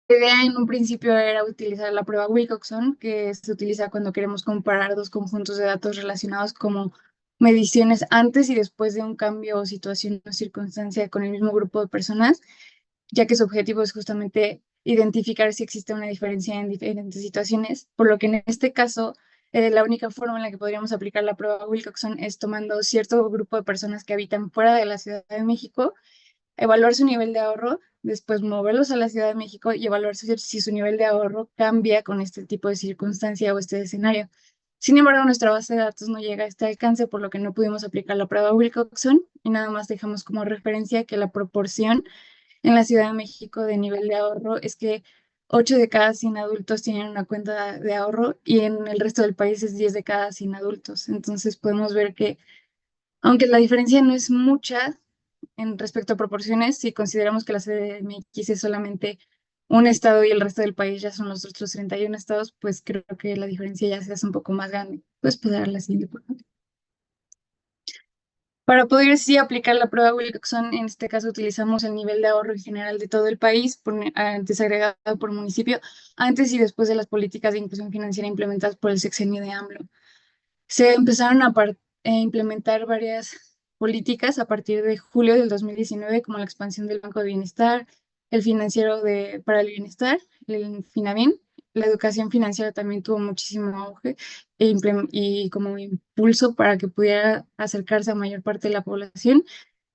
La idea en un principio era utilizar la prueba Wilcoxon, que se utiliza cuando queremos comparar dos conjuntos de datos relacionados como mediciones antes y después de un cambio o situación o circunstancia con el mismo grupo de personas, ya que su objetivo es justamente identificar si existe una diferencia en diferentes situaciones, por lo que en este caso la única forma en la que podríamos aplicar la prueba Wilcoxon es tomando cierto grupo de personas que habitan fuera de la Ciudad de México, evaluar su nivel de ahorro, después moverlos a la Ciudad de México y evaluar si su nivel de ahorro cambia con este tipo de circunstancia o este escenario. Sin embargo, nuestra base de datos no llega a este alcance, por lo que no pudimos aplicar la prueba Wilcoxon y nada más dejamos como referencia que la proporción en la Ciudad de México de nivel de ahorro es que 8 de cada 100 adultos tienen una cuenta de ahorro y en el resto del país es 10 de cada 100 adultos. Entonces podemos ver que, aunque la diferencia no es mucha en respecto a proporciones, si consideramos que la CDMX es solamente un estado y el resto del país ya son los otros 31 estados, pues creo que la diferencia ya se hace un poco más grande. Puedes pasar a la siguiente, por favor. Para poder sí aplicar la prueba Wilcoxon, en este caso utilizamos el nivel de ahorro en general de todo el país, desagregado por municipio, antes y después de las políticas de inclusión financiera implementadas por el sexenio de AMLO. Se empezaron a implementar varias políticas a partir de julio del 2019, como la expansión del Banco de Bienestar, el financiero para el bienestar, el Finabin. La educación financiera también tuvo muchísimo auge y como impulso para que pudiera acercarse a mayor parte de la población.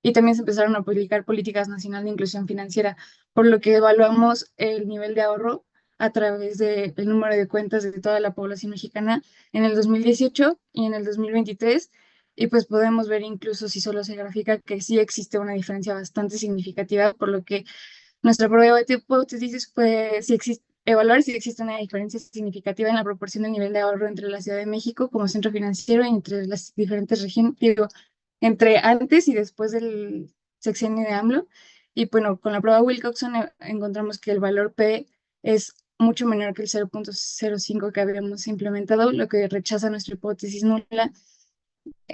Y también se empezaron a publicar políticas nacionales de inclusión financiera, por lo que evaluamos el nivel de ahorro a través del número de cuentas de toda la población mexicana en el 2018 y en el 2023, y pues podemos ver incluso si solo se grafica que sí existe una diferencia bastante significativa, por lo que nuestra prueba de hipótesis fue evaluar si existe una diferencia significativa en la proporción del nivel de ahorro entre la Ciudad de México como centro financiero y entre las diferentes regiones, digo, entre antes y después del sexenio de AMLO. Y bueno, con la prueba Wilcoxon encontramos que el valor P es mucho menor que el 0.05 que habíamos implementado, lo que rechaza nuestra hipótesis nula,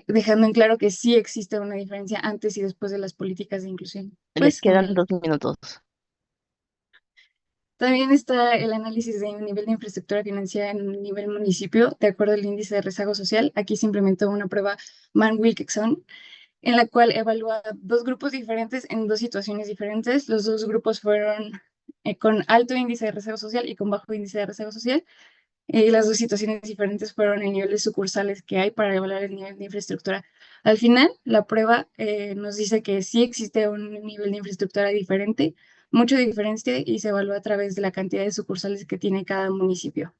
dejando en claro que sí existe una diferencia antes y después de las políticas de inclusión. Les Pues quedan cambiar. 2 minutos. También está el análisis de nivel de infraestructura financiera en un nivel municipio, de acuerdo al índice de rezago social. Aquí se implementó una prueba Mann-Wilkinson, en la cual evalúa dos grupos diferentes en dos situaciones diferentes. Los dos grupos fueron con alto índice de rezago social y con bajo índice de rezago social. Y las dos situaciones diferentes fueron el nivel de sucursales que hay para evaluar el nivel de infraestructura. Al final, la prueba nos dice que sí existe un nivel de infraestructura diferente, mucho diferente, y se evalúa a través de la cantidad de sucursales que tiene cada municipio.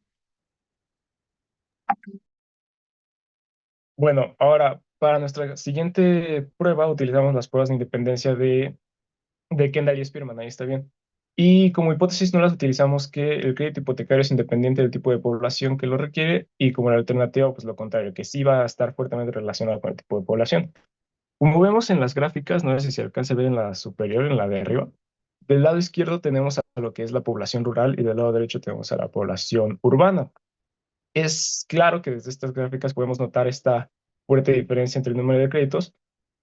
Bueno, ahora para nuestra siguiente prueba utilizamos las pruebas de independencia de Kendall y Spearman, ahí está bien. Y como hipótesis no las utilizamos que el crédito hipotecario es independiente del tipo de población que lo requiere y como la alternativa, pues lo contrario, que sí va a estar fuertemente relacionado con el tipo de población. Como vemos en las gráficas, no sé si se alcanza a ver en la superior, en la de arriba, del lado izquierdo tenemos a lo que es la población rural y del lado derecho tenemos a la población urbana. Es claro que desde estas gráficas podemos notar esta fuerte diferencia entre el número de créditos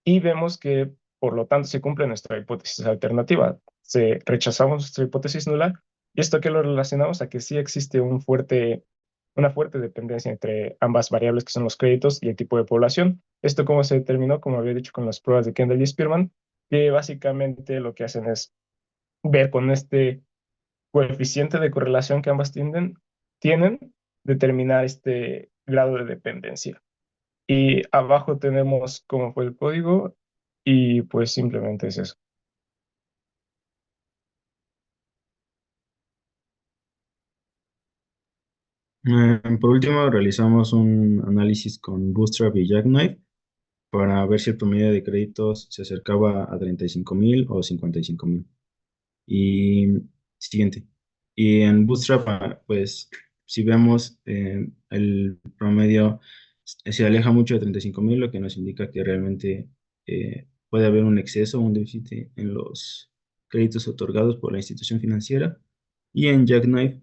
y vemos que, por lo tanto, se cumple nuestra hipótesis alternativa. Rechazamos nuestra hipótesis nula y esto que lo relacionamos a que sí existe una fuerte dependencia entre ambas variables que son los créditos y el tipo de población. Esto cómo se determinó, como había dicho con las pruebas de Kendall y Spearman, que básicamente lo que hacen es ver con este coeficiente de correlación que ambas tienen, determinar este grado de dependencia. Y abajo tenemos cómo fue el código y pues simplemente es eso. Por último, realizamos un análisis con Bootstrap y Jackknife para ver si el promedio de créditos se acercaba a 35,000 o 55,000. Y siguiente. Y en Bootstrap, pues si vemos el promedio se aleja mucho de 35,000, lo que nos indica que realmente puede haber un exceso, un déficit en los créditos otorgados por la institución financiera. Y en Jackknife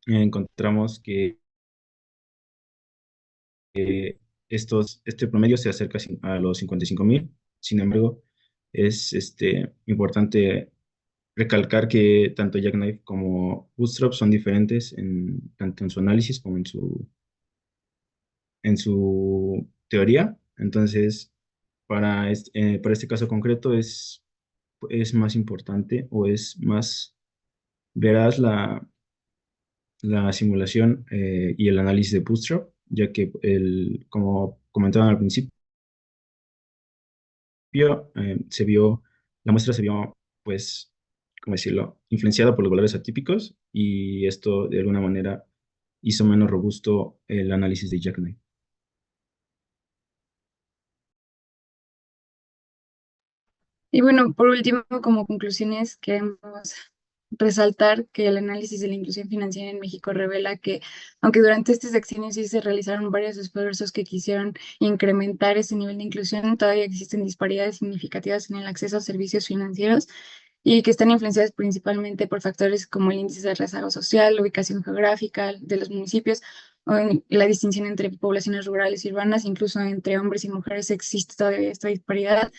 encontramos que este promedio se acerca a los 55,000. Sin embargo, es importante recalcar que tanto Jackknife como Bootstrap son diferentes tanto en su análisis como en su teoría. Entonces, para este caso concreto es más importante o es más veraz la simulación y el análisis de Bootstrap, ya que como comentaban al principio, se vio, la muestra se vio, pues, ¿cómo decirlo?, influenciada por los valores atípicos y esto de alguna manera hizo menos robusto el análisis de Jackknife. Y bueno, por último, como conclusiones, queremos resaltar que el análisis de la inclusión financiera en México revela que, aunque durante este sexenio sí se realizaron varios esfuerzos que quisieron incrementar ese nivel de inclusión, todavía existen disparidades significativas en el acceso a servicios financieros y que están influenciadas principalmente por factores como el índice de rezago social, la ubicación geográfica de los municipios, o en la distinción entre poblaciones rurales y urbanas, incluso entre hombres y mujeres existe todavía esta disparidad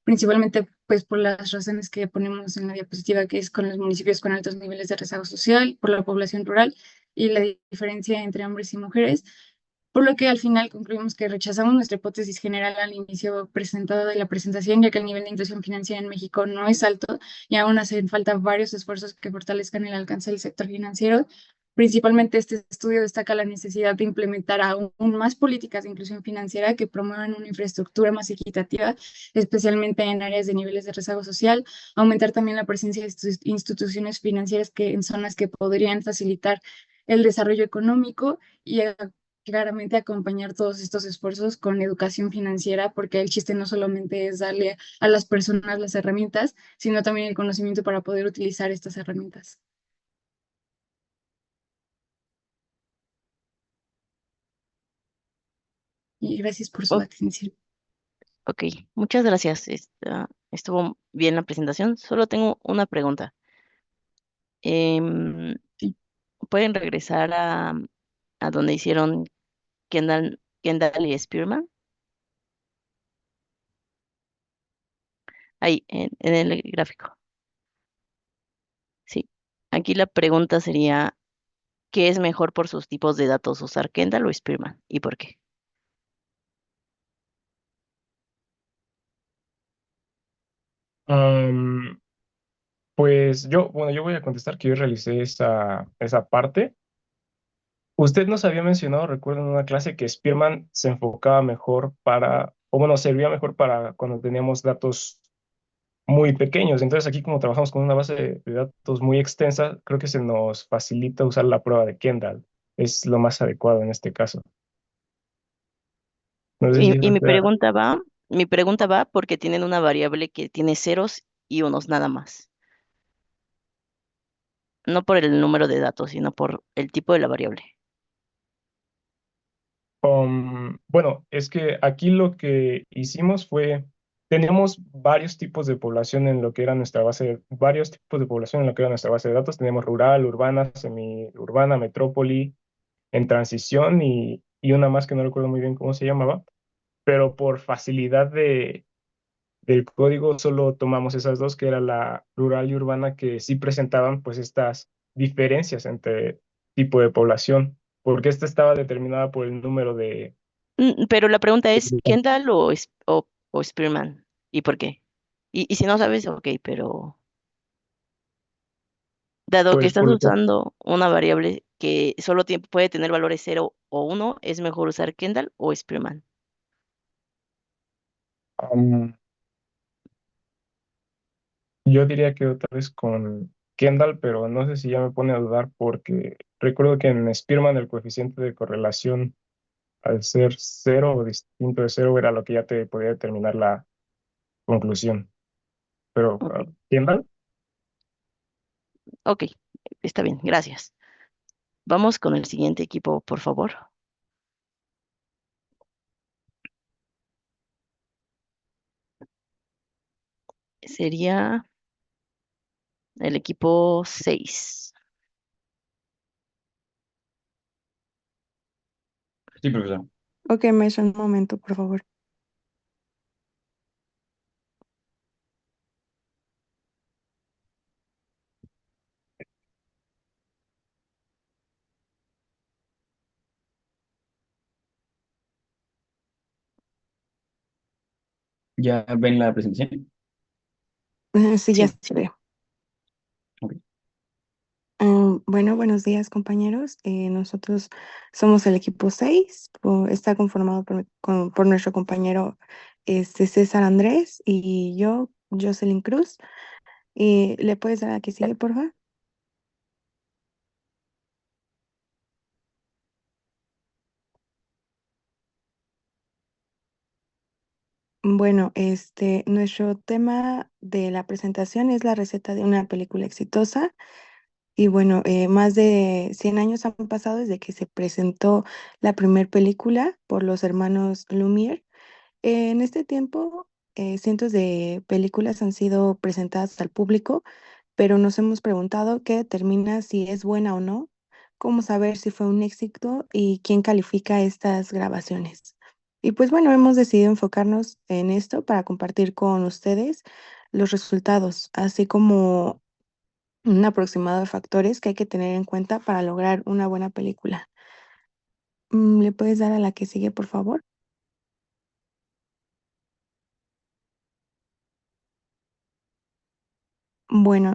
principalmente pues por las razones que ponemos en la diapositiva, que es con los municipios con altos niveles de rezago social, por la población rural y la diferencia entre hombres y mujeres, por lo que al final concluimos que rechazamos nuestra hipótesis general al inicio presentada de la presentación, ya que el nivel de inclusión financiera en México no es alto y aún hacen falta varios esfuerzos que fortalezcan el alcance del sector financiero. Principalmente este estudio destaca la necesidad de implementar aún más políticas de inclusión financiera que promuevan una infraestructura más equitativa, especialmente en áreas de niveles de rezago social, aumentar también la presencia de instituciones financieras en zonas que podrían facilitar el desarrollo económico y claramente acompañar todos estos esfuerzos con educación financiera, porque el chiste no solamente es darle a las personas las herramientas, sino también el conocimiento para poder utilizar estas herramientas. Y gracias por su Oh, atención. ok, muchas gracias. Estuvo bien la presentación. Solo tengo una pregunta. Em, Sí. ¿Pueden regresar a donde hicieron Kendall y Spearman? Ahí, en el gráfico. Sí. Aquí la pregunta sería, ¿qué es mejor por sus tipos de datos, usar Kendall o Spearman? ¿Y por qué? Am, pues bueno, yo voy a contestar que yo realicé esa parte. Usted nos había mencionado, recuerdo en una clase, que Spearman se enfocaba mejor o bueno, servía mejor para cuando teníamos datos muy pequeños. Entonces aquí como trabajamos con una base de datos muy extensa, creo que se nos facilita usar la prueba de Kendall. Es lo más adecuado en este caso. No sé si Y eso queda. mi pregunta va porque tienen una variable que tiene ceros y unos nada más. No por el número de datos, sino por el tipo de la variable. Bueno, es que aquí lo que hicimos fue, teníamos varios tipos de población en lo que era nuestra varios tipos de población en lo que era nuestra base de datos. Teníamos rural, urbana, semiurbana, metrópoli, en transición y una más que no recuerdo muy bien cómo se llamaba, pero por facilidad del código solo tomamos esas dos, que era la rural y urbana, que sí presentaban pues estas diferencias entre tipo de población, porque esta estaba determinada por el número de... Pero la pregunta es, ¿Kendall o Spearman? ¿Y por qué? Y si no sabes, ok, pero dado que Pues estás por lo que... usando una variable que solo puede tener valores 0 o 1, ¿es mejor usar Kendall o Spearman? am, yo diría que otra vez con Kendall, pero no sé si ya me pone a dudar porque recuerdo que en Spearman el coeficiente de correlación al ser cero o distinto de cero era lo que ya te podía determinar la conclusión. Pero Ok, Kendall, ok, está bien, gracias. Vamos con el siguiente equipo, por favor. Sería el equipo 6. Sí, profesor. Ok, maestra, un momento, por favor. ¿Ya ven la presentación? Sí, ya Sí. se ve. Ok. Bueno, buenos días, compañeros. Nosotros somos el equipo 6. Está conformado por nuestro compañero César Andrés y yo, Jocelyn Cruz. ¿Le puedes dar a que sigue, por favor? Bueno, nuestro tema de la presentación es la receta de una película exitosa. Y bueno, más de 100 años han pasado desde que se presentó la primera película por los hermanos Lumière. En este tiempo, cientos de películas han sido presentadas al público, pero nos hemos preguntado qué determina si es buena o no, cómo saber si fue un éxito y quién califica estas grabaciones. Y pues bueno, hemos decidido enfocarnos en esto para compartir con ustedes los resultados, así como un aproximado de factores que hay que tener en cuenta para lograr una buena película. ¿Le puedes dar a la que sigue, por favor? Bueno,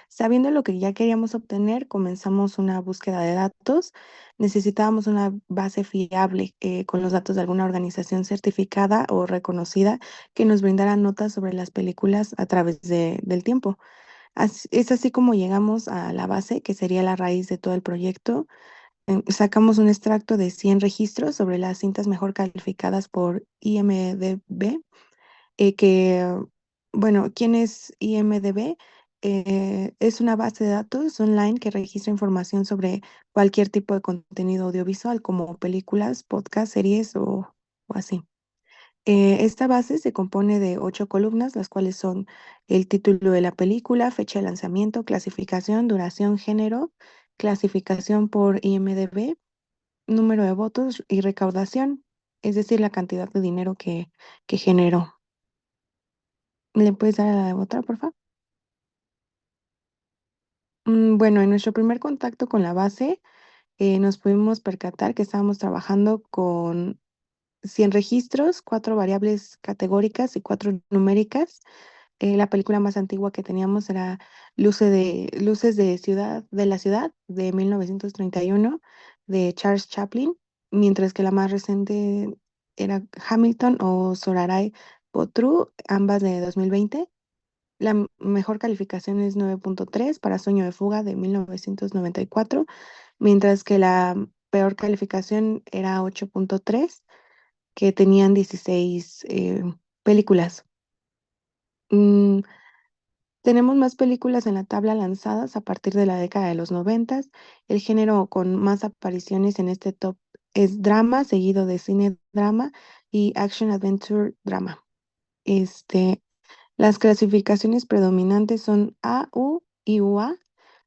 sabiendo lo que ya queríamos obtener, comenzamos una búsqueda de datos. Necesitábamos una base fiable con los datos de alguna organización certificada o reconocida que nos brindara notas sobre las películas a través del tiempo. Es así como llegamos a la base, que sería la raíz de todo el proyecto. Sacamos un extracto de 100 registros sobre las cintas mejor calificadas por IMDb, que, bueno, ¿quién es IMDb? Es una base de datos online que registra información sobre cualquier tipo de contenido audiovisual, como películas, podcasts, series o así. Esta base se compone de 8 columnas, las cuales son el título de la película, fecha de lanzamiento, clasificación, duración, género, clasificación por IMDb, número de votos y recaudación, es decir, la cantidad de dinero que generó. ¿Le puedes dar a la otra, por favor? Bueno, en nuestro primer contacto con la base, nos pudimos percatar que estábamos trabajando con 100 registros, 4 variables categóricas y 4 numéricas. La película más antigua que teníamos era Luces de la Ciudad de 1931 de Charles Chaplin, mientras que la más reciente era Hamilton o Sorarai Potru, ambas de 2020. La mejor calificación es 9.3 para Sueño de Fuga de 1994, mientras que la peor calificación era 8.3, que tenían 16 películas. Mm, Tenemos más películas en la tabla lanzadas a partir de la década de los 90. El género con más apariciones en este top es drama, seguido de cine drama y action adventure drama. Este, las clasificaciones predominantes son A, U y UA.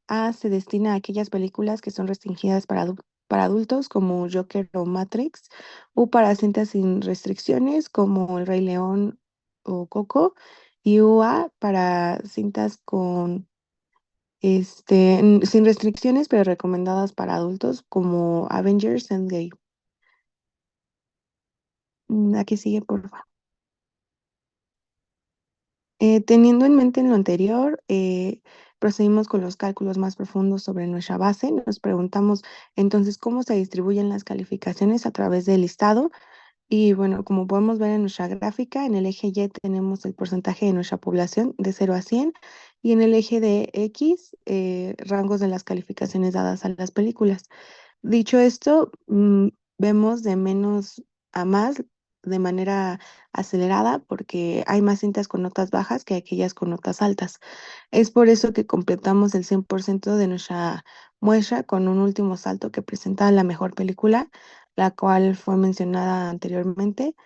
A se destina a aquellas películas que son restringidas para adultos como Joker o Matrix, U para cintas sin restricciones como El Rey León o Coco, y UA para cintas con sin restricciones pero recomendadas para adultos como Avengers Endgame. Aquí sigue, por favor. Teniendo en mente lo anterior, procedimos con los cálculos más profundos sobre nuestra base. Nos preguntamos entonces cómo se distribuyen las calificaciones a través del listado. Y bueno, como podemos ver en nuestra gráfica, en el eje Y tenemos el porcentaje de nuestra población de 0 a 100 y en el eje de X, rangos de las calificaciones dadas a las películas. Dicho esto, vemos de menos a más de manera acelerada porque hay más cintas con notas bajas que aquellas con notas altas. Es por eso que completamos el 100% de nuestra muestra con un último salto que presenta la mejor película, la cual fue mencionada anteriormente.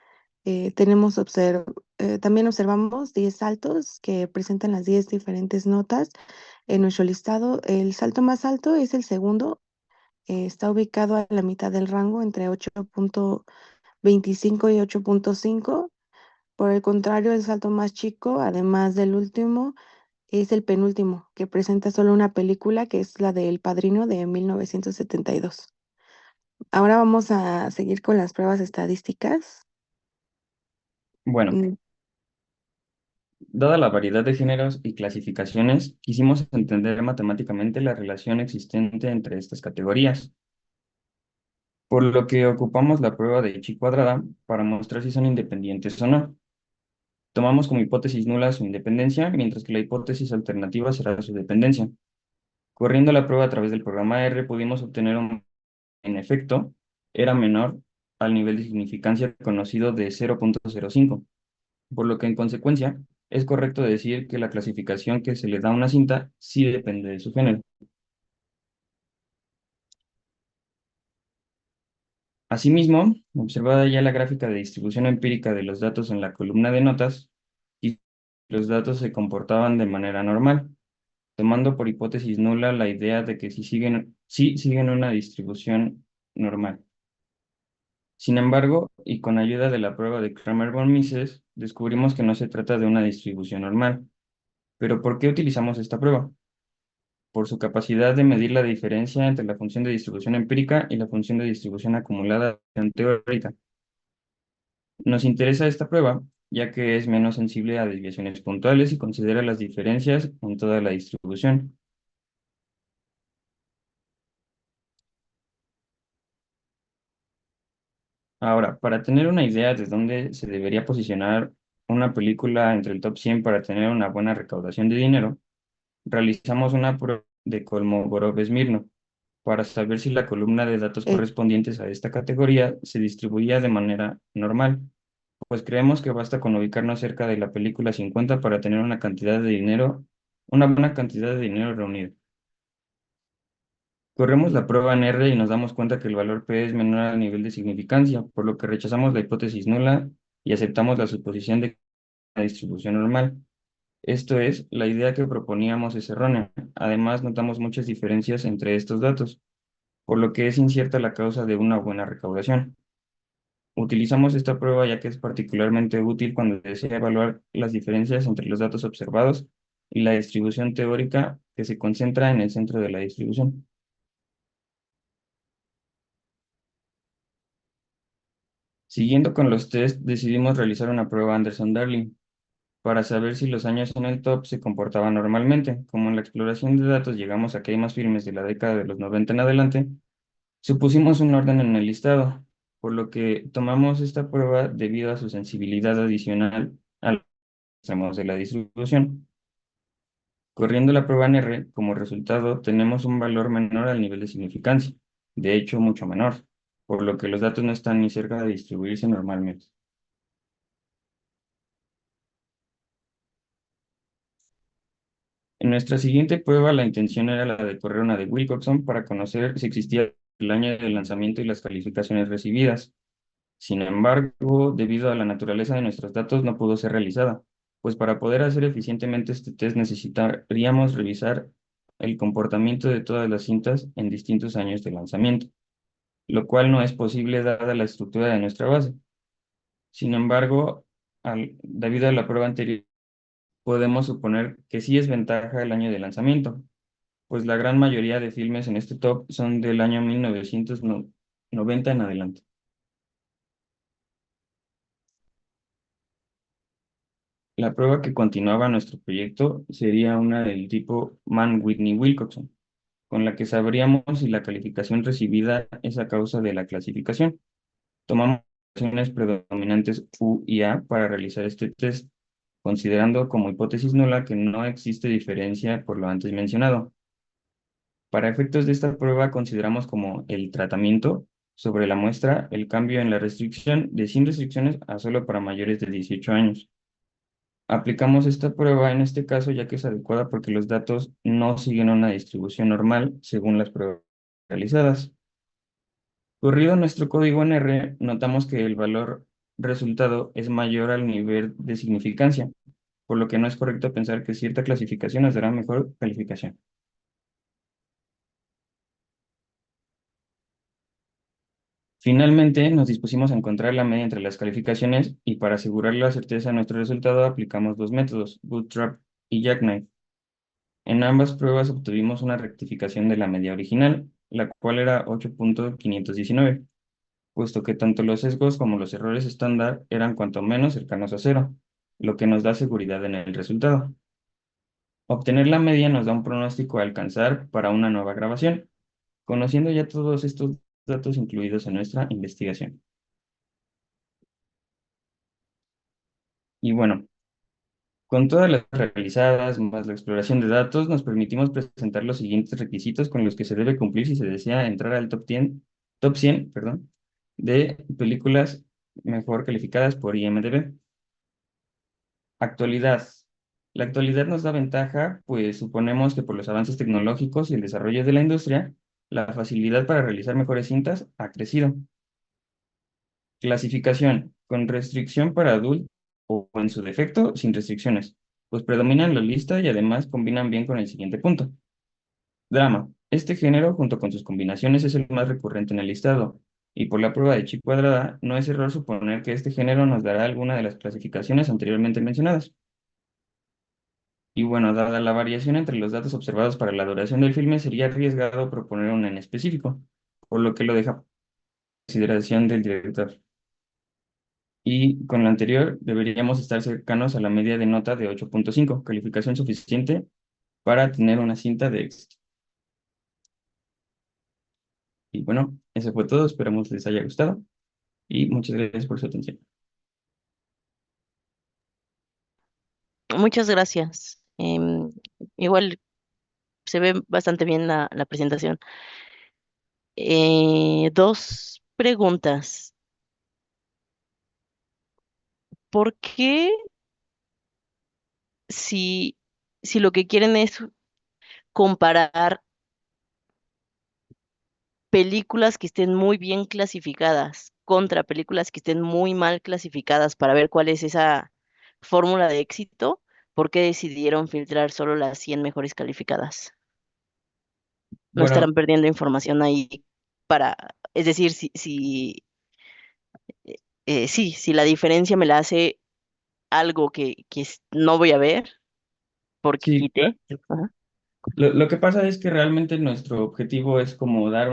También observamos 10 saltos que presentan las 10 diferentes notas en nuestro listado. El salto más alto es el segundo, está ubicado a la mitad del rango entre 8.25 y 8.5. Por el contrario, el salto más chico, además del último, es el penúltimo, que presenta solo una película, que es la de El Padrino de 1972. Ahora vamos a seguir con las pruebas estadísticas. Bueno, Dada la variedad de géneros y clasificaciones, quisimos entender matemáticamente la relación existente entre estas categorías, por lo que ocupamos la prueba de chi cuadrada para mostrar si son independientes o no. Tomamos como hipótesis nula su independencia, mientras que la hipótesis alternativa será su dependencia. Corriendo la prueba a través del programa R, pudimos obtener en efecto, era menor al nivel de significancia conocido de 0.05, por lo que en consecuencia es correcto decir que la clasificación que se le da a una cinta sí depende de su género. Asimismo, observada ya la gráfica de distribución empírica de los datos en la columna de notas, y los datos se comportaban de manera normal, tomando por hipótesis nula la idea de que sí siguen una distribución normal. Sin embargo, y con ayuda de la prueba de Kramer-von Mises, descubrimos que no se trata de una distribución normal. ¿Pero por qué utilizamos esta prueba? Por su capacidad de medir la diferencia entre la función de distribución empírica y la función de distribución acumulada en teórica. Nos interesa esta prueba, ya que es menos sensible a desviaciones puntuales y considera las diferencias en toda la distribución. Ahora, para tener una idea de dónde se debería posicionar una película entre el top 100 para tener una buena recaudación de dinero, realizamos una prueba de Kolmogorov-Smirnov para saber si la columna de datos Eh, correspondientes a esta categoría se distribuía de manera normal, pues creemos que basta con ubicarnos cerca de la película 50 para tener una buena cantidad de dinero reunido. Corremos la prueba en R y nos damos cuenta que el valor P es menor al nivel de significancia, por lo que rechazamos la hipótesis nula y aceptamos la suposición de una distribución normal. Esto es, la idea que proponíamos es errónea. Además, notamos muchas diferencias entre estos datos, por lo que es incierta la causa de una buena recaudación. Utilizamos esta prueba ya que es particularmente útil cuando desea evaluar las diferencias entre los datos observados y la distribución teórica que se concentra en el centro de la distribución. Siguiendo con los test, decidimos realizar una prueba Anderson-Darling para saber si los años en el top se comportaban normalmente. Como en la exploración de datos llegamos a que hay más firmes de la década de los 90 en adelante, supusimos un orden en el listado, por lo que tomamos esta prueba debido a su sensibilidad adicional a los extremos de la distribución. Corriendo la prueba en R, como resultado, tenemos un valor menor al nivel de significancia, de hecho mucho menor, por lo que los datos no están ni cerca de distribuirse normalmente. En nuestra siguiente prueba, la intención era la de correr una de Wilcoxon para conocer si existía el año de lanzamiento y las calificaciones recibidas. Sin embargo, debido a la naturaleza de nuestros datos, no pudo ser realizada, pues para poder hacer eficientemente este test necesitaríamos revisar el comportamiento de todas las cintas en distintos años de lanzamiento, lo cual no es posible dada la estructura de nuestra base. Sin embargo, debido a la prueba anterior, podemos suponer que sí es ventaja el año de lanzamiento, pues la gran mayoría de filmes en este top son del año 1990 en adelante. La prueba que continuaba nuestro proyecto sería una del tipo Mann-Whitney-Wilcoxon, con la que sabríamos si la calificación recibida es a causa de la clasificación. Tomamos relaciones predominantes U y A para realizar este test, considerando como hipótesis nula que no existe diferencia por lo antes mencionado. Para efectos de esta prueba consideramos como el tratamiento sobre la muestra el cambio en la restricción de sin restricciones a solo para mayores de 18 años. Aplicamos esta prueba en este caso ya que es adecuada porque los datos no siguen una distribución normal según las pruebas realizadas. Corrido nuestro código en R, notamos que el valor resultado es mayor al nivel de significancia, por lo que no es correcto pensar que cierta clasificación nos dará mejor calificación. Finalmente, nos dispusimos a encontrar la media entre las calificaciones y para asegurar la certeza de nuestro resultado aplicamos dos métodos, Bootstrap y Jackknife. En ambas pruebas obtuvimos una rectificación de la media original, la cual era 8.519, puesto que tanto los sesgos como los errores estándar eran cuanto menos cercanos a cero. lo que nos da seguridad en el resultado. Obtener la media nos da un pronóstico a alcanzar para una nueva grabación, conociendo ya todos estos datos incluidos en nuestra investigación. Y bueno, con todas las realizadas, más la exploración de datos, nos permitimos presentar los siguientes requisitos con los que se debe cumplir si se desea entrar al top 100, perdón, de películas mejor calificadas por IMDb. Actualidad. La actualidad nos da ventaja, pues suponemos que por los avances tecnológicos y el desarrollo de la industria, la facilidad para realizar mejores cintas ha crecido. Clasificación, con restricción para adultos o en su defecto, sin restricciones, pues predominan la lista y además combinan bien con el siguiente punto. Drama. Este género, junto con sus combinaciones, es el más recurrente en el listado, y por la prueba de chi cuadrada, no es error suponer que este género nos dará alguna de las clasificaciones anteriormente mencionadas. Y bueno, dada la variación entre los datos observados para la duración del filme, sería arriesgado proponer una en específico, por lo que lo deja a consideración del director. Y con lo anterior, deberíamos estar cercanos a la media de nota de 8.5, calificación suficiente para tener una cinta de éxito. Y bueno, eso fue todo, esperamos les haya gustado y muchas gracias por su atención. Muchas gracias. Igual se ve bastante bien la presentación. Dos preguntas. ¿Por qué si, si lo que quieren es comparar películas que estén muy bien clasificadas contra películas que estén muy mal clasificadas para ver cuál es esa fórmula de éxito? ¿Por qué decidieron filtrar solo las 100 mejores calificadas? ¿No Bueno, estarán perdiendo información ahí para, es decir, si la diferencia me la hace algo que no voy a ver porque sí, quité? Ajá. lo que pasa es que realmente nuestro objetivo es como dar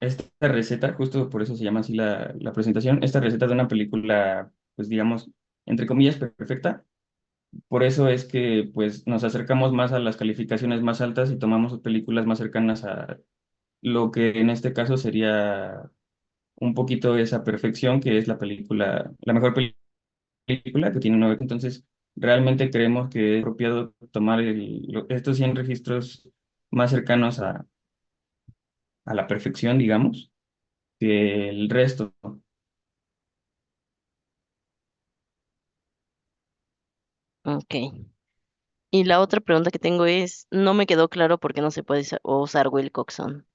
esta receta, justo por eso se llama así la presentación, esta receta de una película, pues digamos, entre comillas, perfecta. Por eso es que pues nos acercamos más a las calificaciones más altas y tomamos películas más cercanas a lo que en este caso sería un poquito esa perfección que es la película, la mejor película que tiene 9. Entonces, realmente creemos que es apropiado tomar estos 100 registros más cercanos a la perfección, digamos, que el resto. Ok. Y la otra pregunta que tengo es, no me quedó claro por qué no se puede usar Wilcoxon.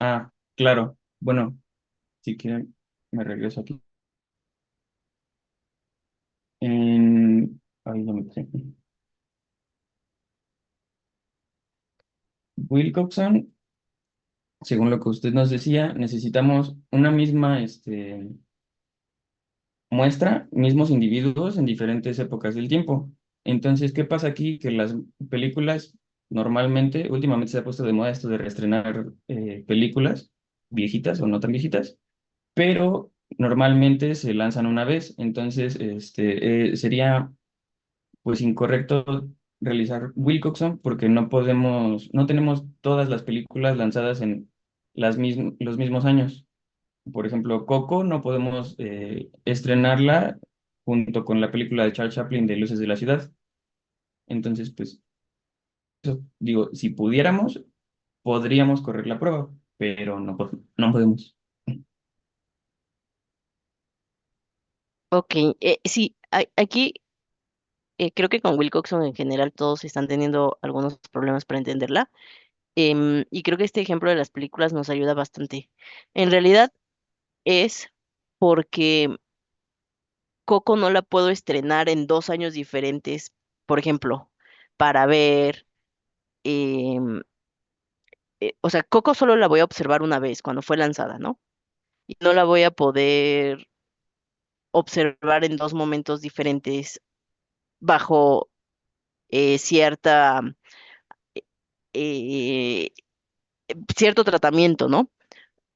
Ah, claro. Bueno, si quieren, me regreso aquí. Ahí ya me pasé. Wilcoxon, según lo que usted nos decía, necesitamos una misma muestra, mismos individuos en diferentes épocas del tiempo. Entonces, ¿qué pasa aquí? Que las películas normalmente, últimamente se ha puesto de moda esto de reestrenar películas viejitas o no tan viejitas, pero normalmente se lanzan una vez. Entonces, sería pues incorrecto realizar Wilcoxon porque no tenemos todas las películas lanzadas en los mismos años. Por ejemplo, Coco no podemos estrenarla junto con la película de Charles Chaplin de Luces de la Ciudad. Entonces, pues, eso, digo, si pudiéramos, podríamos correr la prueba, pero no podemos. Ok, sí, aquí creo que con Wilcoxon en general todos están teniendo algunos problemas para entenderla. Y creo que este ejemplo de las películas nos ayuda bastante. En realidad es porque Coco no la puedo estrenar en 2 años diferentes, por ejemplo, para ver, em, o sea, Coco solo la voy a observar una vez cuando fue lanzada, ¿no? Y no la voy a poder observar en dos momentos diferentes bajo cierta, eh, cierto tratamiento, ¿no?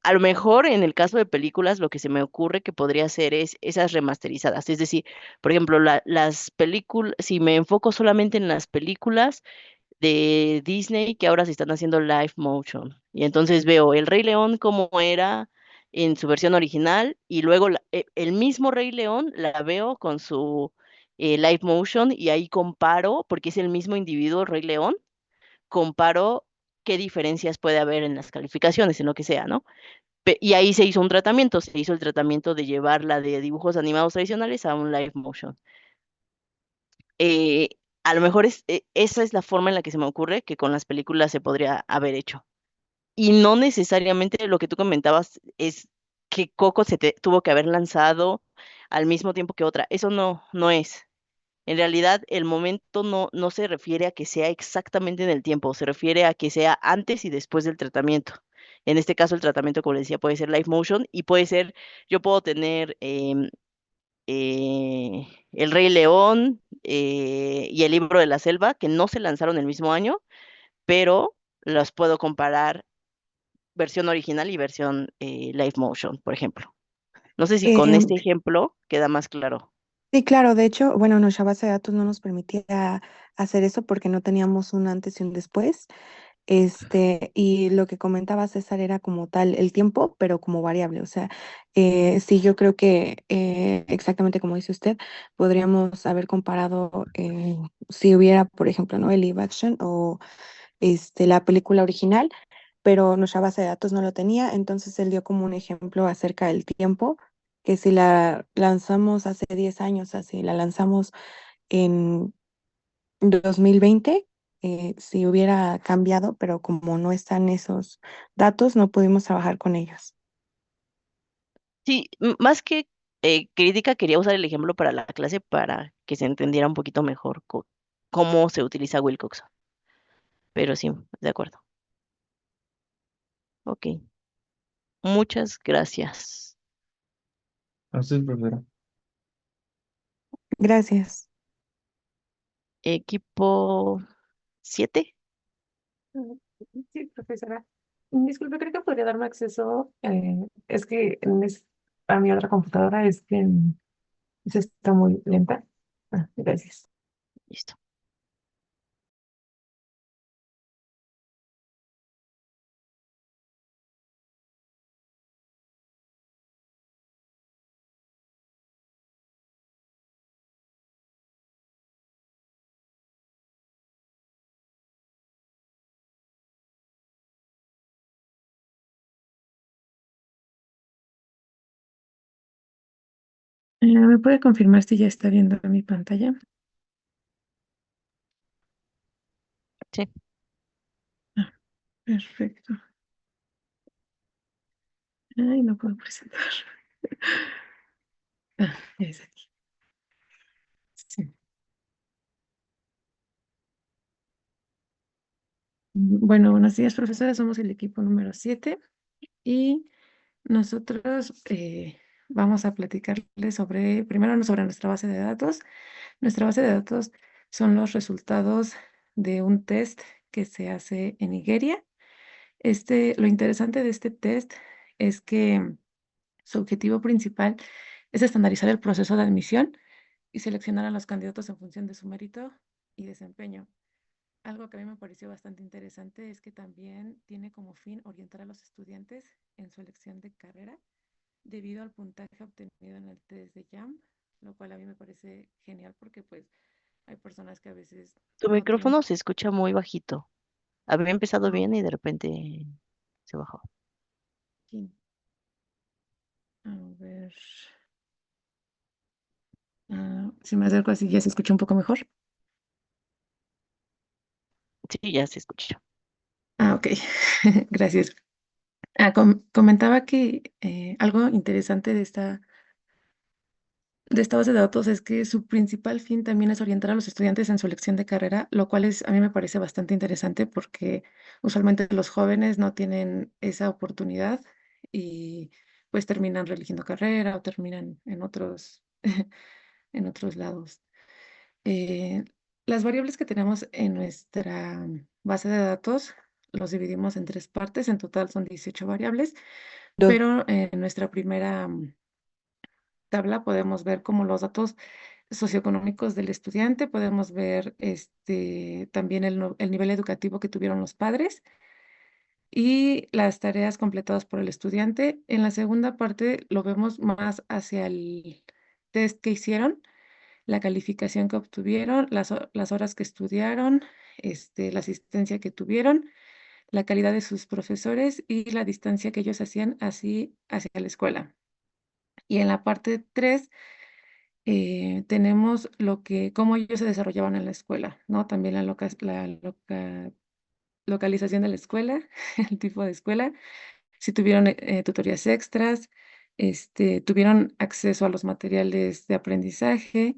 A lo mejor en el caso de películas, lo que se me ocurre que podría hacer es esas remasterizadas. Es decir, por ejemplo, las películas, si me enfoco solamente en las películas de Disney que ahora se están haciendo live motion. Y entonces veo El Rey León como era en su versión original y luego el mismo Rey León la veo con su live motion y ahí comparo, porque es el mismo individuo Rey León, comparo qué diferencias puede haber en las calificaciones, en lo que sea, ¿no? Y ahí se hizo un tratamiento, se hizo el tratamiento de llevarla de dibujos animados tradicionales a un live motion. Eh, a lo mejor esa es la forma en la que se me ocurre que con las películas se podría haber hecho. Y no necesariamente lo que tú comentabas es que Coco tuvo que haber lanzado al mismo tiempo que otra. Eso no es. En realidad, el momento no se refiere a que sea exactamente en el tiempo, se refiere a que sea antes y después del tratamiento. En este caso, el tratamiento, como les decía, puede ser live motion y puede ser, yo puedo tener El Rey León y El Libro de la Selva, que no se lanzaron el mismo año, pero los puedo comparar versión original y versión live motion, por ejemplo. No sé si con Em, este ejemplo queda más claro. sí, claro, de hecho, bueno, nuestra base de datos no nos permitía hacer eso porque no teníamos un antes y un después. Y lo que comentaba César era como tal el tiempo, pero como variable. O sea, sí, yo creo que exactamente como dice usted, podríamos haber comparado si hubiera, por ejemplo, ¿no? El live action o la película original, pero nuestra base de datos no lo tenía, entonces él dio como un ejemplo acerca del tiempo, que si la lanzamos hace 10 años, así la lanzamos en 2020, si hubiera cambiado, pero como no están esos datos, no pudimos trabajar con ellos. Sí, más que crítica, quería usar el ejemplo para la clase para que se entendiera un poquito mejor cómo se utiliza Wilcox. Pero sí, de acuerdo. Ok, muchas gracias. A usted, profesora. Gracias. Equipo 7. Sí, profesora. Disculpe, creo que podría darme acceso. Es que a mi otra computadora es que se está muy lenta. Gracias. Listo. ¿Me puede confirmar si ya está viendo mi pantalla? Sí. Ah, perfecto. Ay, no puedo presentar. Ya es aquí. Sí. Bueno, buenos días, profesora. Somos el equipo número 7 y nosotros vamos a platicarles primero sobre nuestra base de datos. Nuestra base de datos son los resultados de un test que se hace en Nigeria. Lo interesante de este test es que su objetivo principal es estandarizar el proceso de admisión y seleccionar a los candidatos en función de su mérito y desempeño. Algo que a mí me pareció bastante interesante es que también tiene como fin orientar a los estudiantes en su elección de carrera debido al puntaje obtenido en el test de JAMB, lo cual a mí me parece genial porque pues hay personas que a veces Tu no tienen. micrófono se escucha muy bajito. Había empezado bien y de repente se bajó. Sí. A ver. Si me acerco así ya se escucha un poco mejor. Sí, ya se escucha. Ok, gracias. Comentaba que algo interesante de esta base de datos es que su principal fin también es orientar a los estudiantes en su elección de carrera, lo cual a mí me parece bastante interesante porque usualmente los jóvenes no tienen esa oportunidad y pues terminan religiendo carrera o terminan en otros, en otros lados. Eh, las variables que tenemos en nuestra base de datos los dividimos en tres partes, en total son 18 variables. Dos. pero en nuestra primera tabla podemos ver como los datos socioeconómicos del estudiante, podemos ver también el nivel educativo que tuvieron los padres y las tareas completadas por el estudiante. En la segunda parte lo vemos más hacia el test que hicieron, la calificación que obtuvieron, las horas que estudiaron, la asistencia que tuvieron, la calidad de sus profesores y la distancia que ellos hacían así hacia la escuela. Y en la parte 3 tenemos cómo ellos se desarrollaban en la escuela, ¿no? También localización de la escuela, el tipo de escuela, si tuvieron tutorías extras, tuvieron acceso a los materiales de aprendizaje,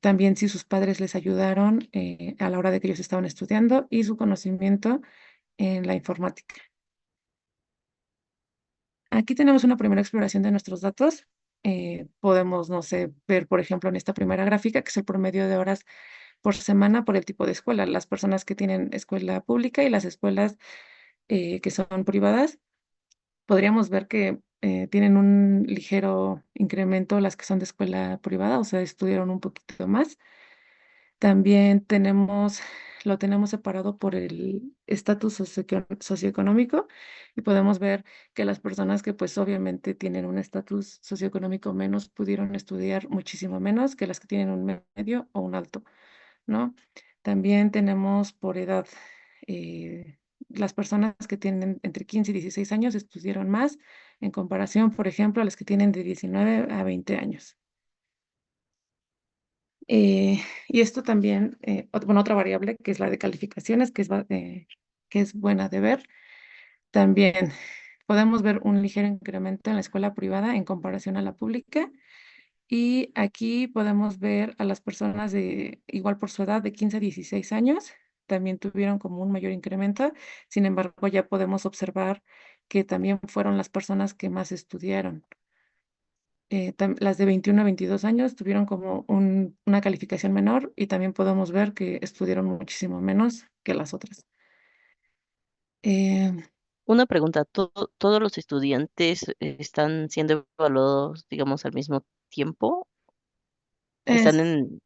también si sus padres les ayudaron a la hora de que ellos estaban estudiando y su conocimiento en la informática. Aquí tenemos una primera exploración de nuestros datos. Podemos, no sé, ver, por ejemplo, en esta primera gráfica, que es el promedio de horas por semana por el tipo de escuela. Las personas que tienen escuela pública y las escuelas que son privadas, podríamos ver que tienen un ligero incremento las que son de escuela privada, o sea, estudiaron un poquito más. También lo tenemos separado por el estatus socioeconómico y podemos ver que las personas que pues obviamente tienen un estatus socioeconómico menos pudieron estudiar muchísimo menos que las que tienen un medio o un alto, ¿no? También tenemos por edad, eh, las personas que tienen entre 15 y 16 años estudiaron más en comparación, por ejemplo, a las que tienen de 19 a 20 años. Y esto también, bueno, otra variable que es la de calificaciones, que es buena de ver. También podemos ver un ligero incremento en la escuela privada en comparación a la pública. Y aquí podemos ver a las personas igual por su edad, de 15 a 16 años, también tuvieron como un mayor incremento. Sin embargo, ya podemos observar que también fueron las personas que más estudiaron. Las de 21 a 22 años tuvieron como una calificación menor y también podemos ver que estudiaron muchísimo menos que las otras. Eh, Una pregunta, ¿todos los estudiantes están siendo evaluados, digamos, al mismo tiempo? ¿Están es- en...?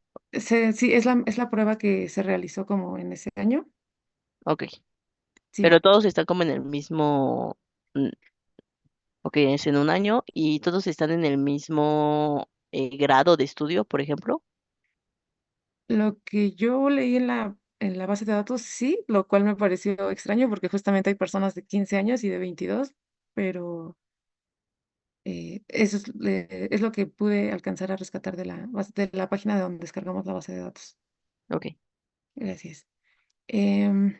sí, es la prueba que se realizó como en ese año. Ok, Sí, pero todos están como en el mismo... Ok, es en un año y todos están en el mismo grado de estudio, por ejemplo. lo que yo leí en la base de datos, sí, lo cual me pareció extraño porque justamente hay personas de 15 años y de 22, pero eso es lo que pude alcanzar a rescatar de la página de donde descargamos la base de datos. Ok. Gracias. Em,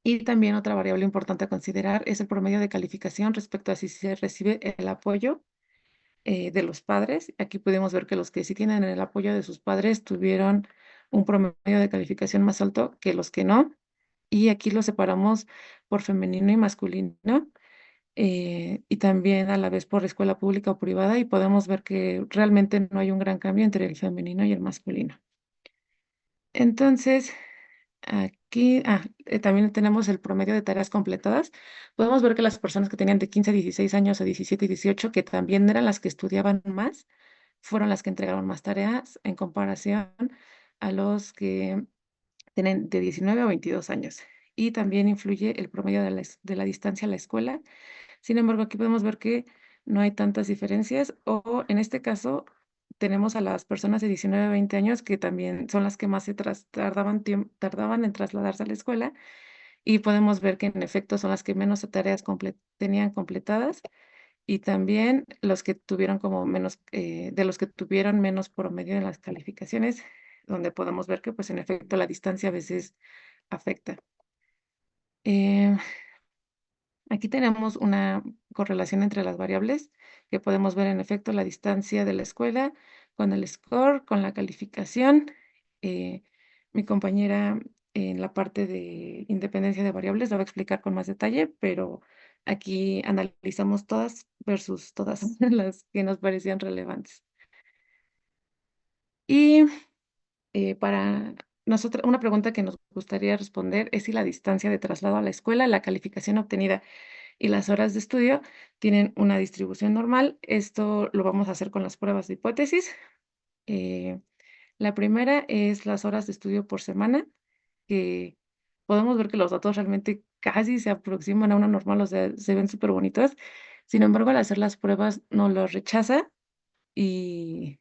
y también otra variable importante a considerar es el promedio de calificación respecto a si se recibe el apoyo de los padres. Aquí podemos ver que los que sí tienen el apoyo de sus padres tuvieron un promedio de calificación más alto que los que no. Y aquí lo separamos por femenino y masculino. Y también a la vez por escuela pública o privada. Y podemos ver que realmente no hay un gran cambio entre el femenino y el masculino. Entonces, aquí también tenemos el promedio de tareas completadas. Podemos ver que las personas que tenían de 15 a 16 años, a 17 y 18, que también eran las que estudiaban más, fueron las que entregaron más tareas en comparación a los que tienen de 19 a 22 años. Y también influye el promedio de la distancia a la escuela. Sin embargo, aquí podemos ver que no hay tantas diferencias o en este caso tenemos a las personas de 19 a 20 años que también son las que más tardaban en trasladarse a la escuela y podemos ver que en efecto son las que menos tareas tenían completadas y también los que tuvieron como menos, de los que tuvieron menos promedio en las calificaciones, donde podemos ver que pues en efecto la distancia a veces afecta. Eh, Aquí tenemos una correlación entre las variables que podemos ver en efecto la distancia de la escuela con el score, con la calificación. Eh, Mi compañera en la parte de independencia de variables la va a explicar con más detalle, pero aquí analizamos todas versus todas las que nos parecían relevantes. Y para nosotros, una pregunta que nos gustaría responder es si la distancia de traslado a la escuela, la calificación obtenida y las horas de estudio tienen una distribución normal. Esto lo vamos a hacer con las pruebas de hipótesis. La primera es las horas de estudio por semana, que podemos ver que los datos realmente casi se aproximan a una normal, o sea, se ven súper bonitos. Sin embargo, al hacer las pruebas no los rechaza y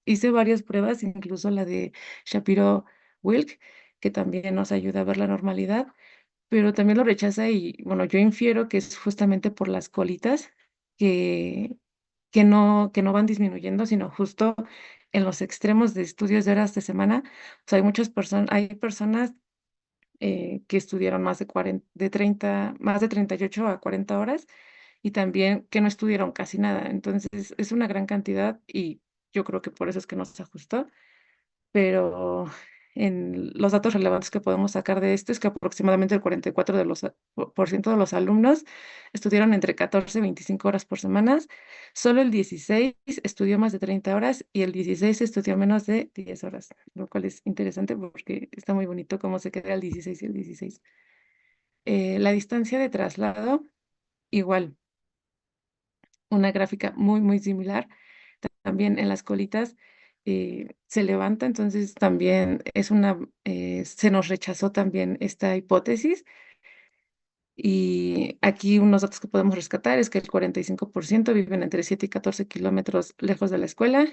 hice varias pruebas, incluso la de Shapiro-Wilk, que también nos ayuda a ver la normalidad, pero también lo rechaza y bueno, yo infiero que es justamente por las colitas que, que no van disminuyendo, sino justo en los extremos de estudios de horas de semana. O sea, hay personas que estudiaron más de 40, de 30, más de 38 a 40 horas y también que no estudiaron casi nada. Entonces, es una gran cantidad y yo creo que por eso es que no se ajustó, pero en los datos relevantes que podemos sacar de esto es que aproximadamente el 44 por ciento de los alumnos estudiaron entre 14 y 25 horas por semana, solo el 16 estudió más de 30 horas y el 16 estudió menos de 10 horas, lo cual es interesante porque está muy bonito cómo se queda el 16 y el 16. La distancia de traslado, igual, una gráfica muy, muy similar. También en las colitas se levanta, entonces también se nos rechazó también esta hipótesis. Y aquí unos datos que podemos rescatar es que el 45% viven entre 7 y 14 kilómetros lejos de la escuela,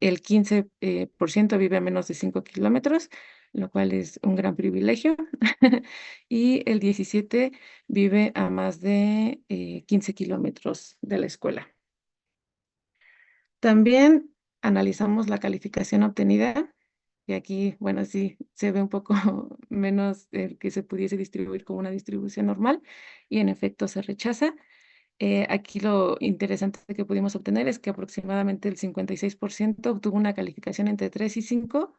el 15% vive a menos de 5 kilómetros, lo cual es un gran privilegio, y el 17% vive a más de 15 kilómetros de la escuela. También analizamos la calificación obtenida, y aquí, bueno, sí, se ve un poco menos el que se pudiese distribuir como una distribución normal, y en efecto se rechaza. Aquí lo interesante que pudimos obtener es que aproximadamente el 56% obtuvo una calificación entre 3 y 5.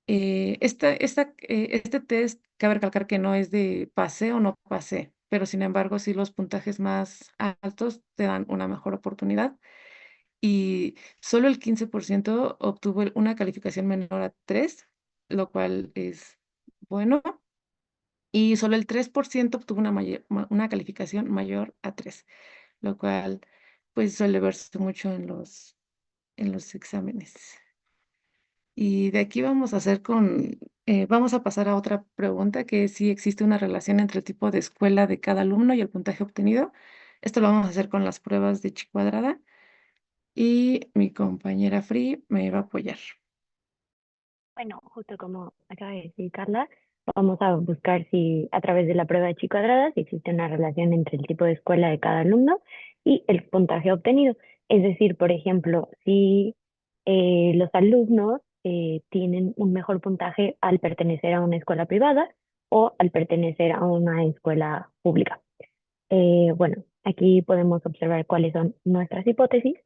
Este test, cabe recalcar que no es de pase o no pase, pero sin embargo, sí los puntajes más altos te dan una mejor oportunidad y solo el 15% obtuvo una calificación menor a 3, lo cual es bueno, y solo el 3% obtuvo una calificación mayor a 3, lo cual pues suele verse mucho en los exámenes. Y de aquí vamos a pasar a otra pregunta, que es si existe una relación entre el tipo de escuela de cada alumno y el puntaje obtenido. Esto lo vamos a hacer con las pruebas de chi cuadrada y mi compañera Free me va a apoyar. Bueno, justo como acaba de decir Carla, vamos a buscar si a través de la prueba de chi cuadrada si existe una relación entre el tipo de escuela de cada alumno y el puntaje obtenido. Es decir, por ejemplo, si los alumnos tienen un mejor puntaje al pertenecer a una escuela privada o al pertenecer a una escuela pública. Bueno, aquí podemos observar cuáles son nuestras hipótesis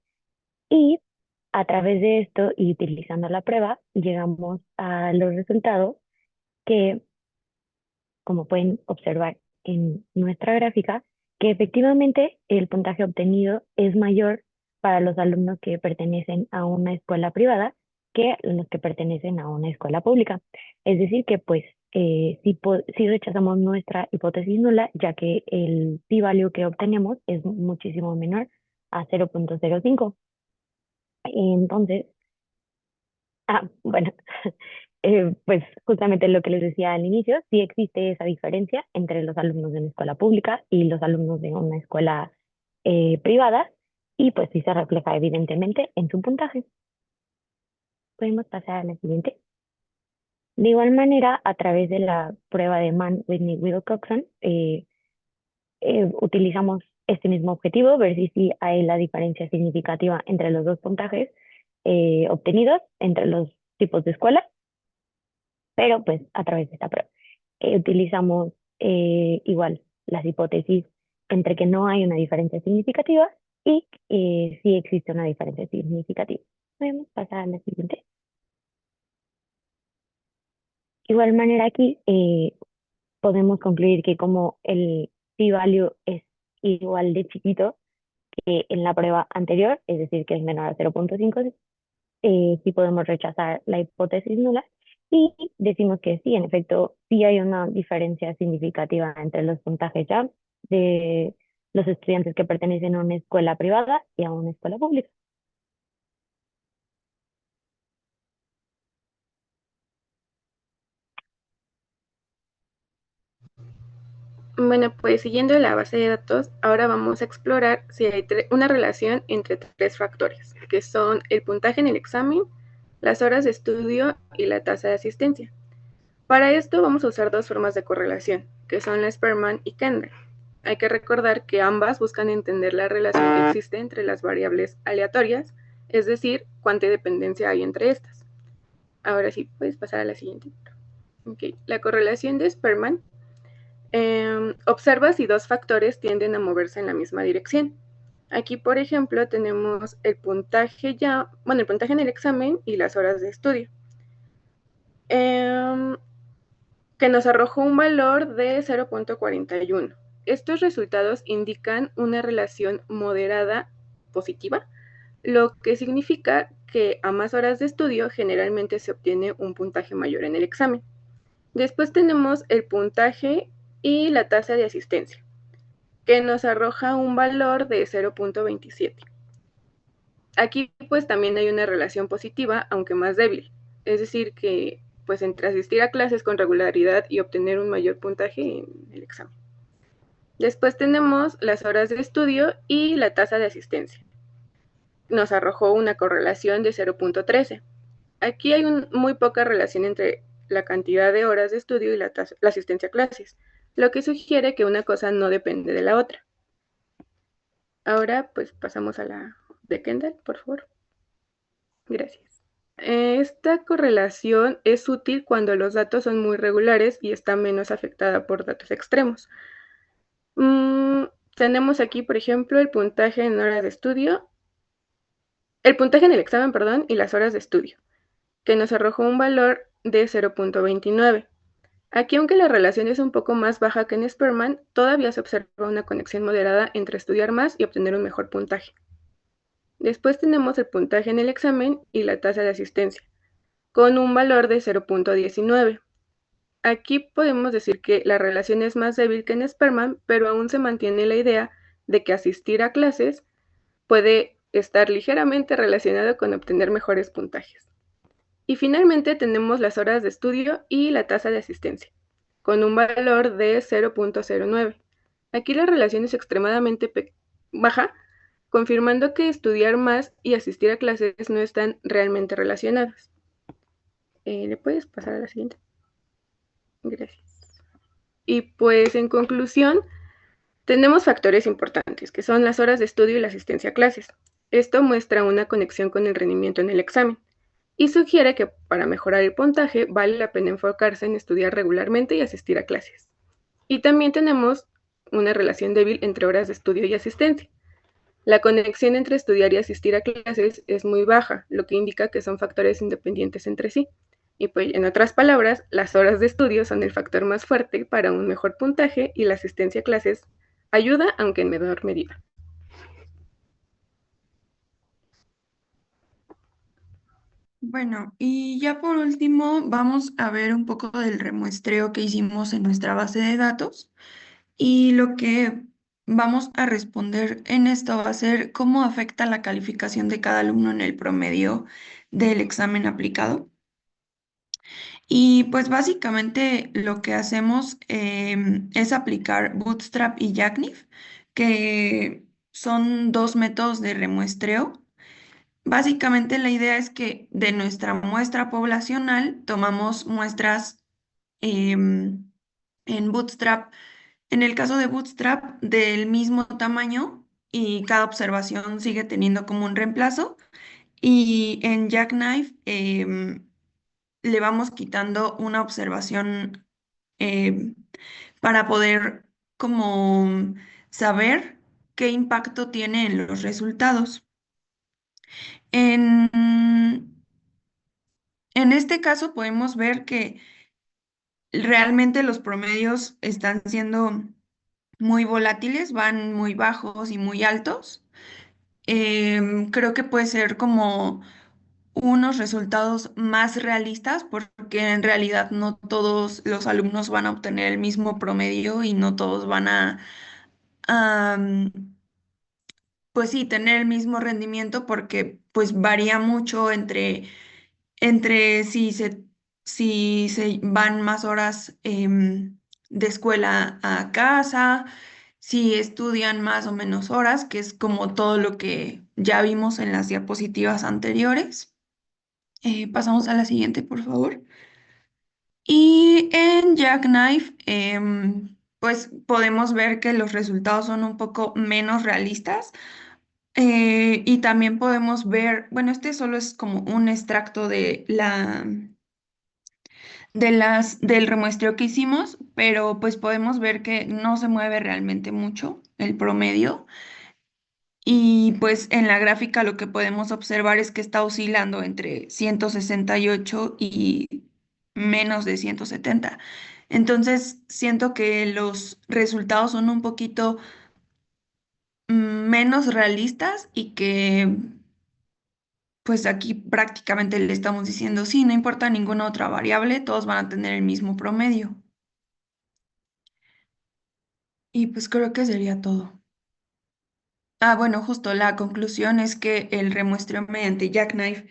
y a través de esto y utilizando la prueba, llegamos a los resultados que, como pueden observar en nuestra gráfica, que efectivamente el puntaje obtenido es mayor para los alumnos que pertenecen a una escuela privada que los que pertenecen a una escuela pública. Es decir, que pues sí rechazamos nuestra hipótesis nula, ya que el p-value que obtenemos es muchísimo menor a 0.05. Entonces, bueno, pues justamente lo que les decía al inicio, sí existe esa diferencia entre los alumnos de una escuela pública y los alumnos de una escuela privada, y pues sí se refleja evidentemente en su puntaje. Podemos pasar a la siguiente. De igual manera, a través de la prueba de Mann-Whitney-Wilcoxon, utilizamos este mismo objetivo, ver si sí hay la diferencia significativa entre los dos puntajes obtenidos entre los tipos de escuela, pero pues a través de esta prueba. Utilizamos igual las hipótesis entre que no hay una diferencia significativa y sí existe una diferencia significativa. Podemos pasar a la siguiente. Igual manera aquí podemos concluir que como el p-value es igual de chiquito que en la prueba anterior, es decir, que es menor a 0.5, sí podemos rechazar la hipótesis nula y decimos que sí, en efecto, sí hay una diferencia significativa entre los puntajes ya de los estudiantes que pertenecen a una escuela privada y a una escuela pública. Bueno, pues siguiendo la base de datos, ahora vamos a explorar si hay una relación entre tres factores, que son el puntaje en el examen, las horas de estudio y la tasa de asistencia. Para esto vamos a usar dos formas de correlación, que son la Spearman y Kendall. Hay que recordar que ambas buscan entender la relación que existe entre las variables aleatorias, es decir, cuánta dependencia hay entre estas. Ahora sí, puedes pasar a la siguiente. Okay. La correlación de Spearman observa si dos factores tienden a moverse en la misma dirección. Aquí, por ejemplo, tenemos el puntaje el puntaje en el examen y las horas de estudio, que nos arrojó un valor de 0.41. Estos resultados indican una relación moderada positiva, lo que significa que a más horas de estudio generalmente se obtiene un puntaje mayor en el examen. Después tenemos el puntaje y la tasa de asistencia, que nos arroja un valor de 0.27. Aquí pues también hay una relación positiva, aunque más débil, es decir que pues entre asistir a clases con regularidad y obtener un mayor puntaje en el examen. Después tenemos las horas de estudio y la tasa de asistencia. Nos arrojó una correlación de 0.13. Aquí hay muy poca relación entre la cantidad de horas de estudio y la asistencia a clases, lo que sugiere que una cosa no depende de la otra. Ahora pues pasamos a la de Kendall, por favor. Gracias. Esta correlación es útil cuando los datos son muy regulares y está menos afectada por datos extremos. Tenemos aquí, por ejemplo, el puntaje en horas de estudio, el puntaje en el examen, perdón, y las horas de estudio, que nos arrojó un valor de 0.29. Aquí, aunque la relación es un poco más baja que en Spearman, todavía se observa una conexión moderada entre estudiar más y obtener un mejor puntaje. Después tenemos el puntaje en el examen y la tasa de asistencia, con un valor de 0.19. Aquí podemos decir que la relación es más débil que en Spearman, pero aún se mantiene la idea de que asistir a clases puede estar ligeramente relacionado con obtener mejores puntajes. Y finalmente tenemos las horas de estudio y la tasa de asistencia, con un valor de 0.09. Aquí la relación es extremadamente baja, confirmando que estudiar más y asistir a clases no están realmente relacionados. ¿Le puedes pasar a la siguiente? Gracias. Y pues en conclusión, tenemos factores importantes, que son las horas de estudio y la asistencia a clases. Esto muestra una conexión con el rendimiento en el examen y sugiere que para mejorar el puntaje vale la pena enfocarse en estudiar regularmente y asistir a clases. Y también tenemos una relación débil entre horas de estudio y asistencia. La conexión entre estudiar y asistir a clases es muy baja, lo que indica que son factores independientes entre sí. Y pues, en otras palabras, las horas de estudio son el factor más fuerte para un mejor puntaje y la asistencia a clases ayuda, aunque en menor medida. Bueno, y ya por último vamos a ver un poco del remuestreo que hicimos en nuestra base de datos y lo que vamos a responder en esto va a ser cómo afecta la calificación de cada alumno en el promedio del examen aplicado. Y pues básicamente lo que hacemos es aplicar Bootstrap y Jacnif, que son dos métodos de remuestreo. Básicamente la idea es que de nuestra muestra poblacional tomamos muestras en Bootstrap, en el caso de Bootstrap, del mismo tamaño y cada observación sigue teniendo como un reemplazo. Y en Jackknife le vamos quitando una observación para poder como saber qué impacto tiene en los resultados. En, en este caso podemos ver que realmente los promedios están siendo muy volátiles, van muy bajos y muy altos. Creo que puede ser como unos resultados más realistas porque en realidad no todos los alumnos van a obtener el mismo promedio y no todos van a am, pues sí, tener el mismo rendimiento porque pues varía mucho entre si se van más horas de escuela a casa, si estudian más o menos horas, que es como todo lo que ya vimos en las diapositivas anteriores. Pasamos a la siguiente, por favor. Y en Jackknife, pues podemos ver que los resultados son un poco menos realistas. Y también podemos ver, bueno, este solo es como un extracto del remuestreo que hicimos, pero pues podemos ver que no se mueve realmente mucho el promedio. Y pues en la gráfica lo que podemos observar es que está oscilando entre 168 y menos de 170. Entonces, siento que los resultados son un poquito menos realistas y que pues aquí prácticamente le estamos diciendo, sí, no importa ninguna otra variable, todos van a tener el mismo promedio. Y pues creo que sería todo. Ah, bueno, justo la conclusión es que el remuestreo mediante Jackknife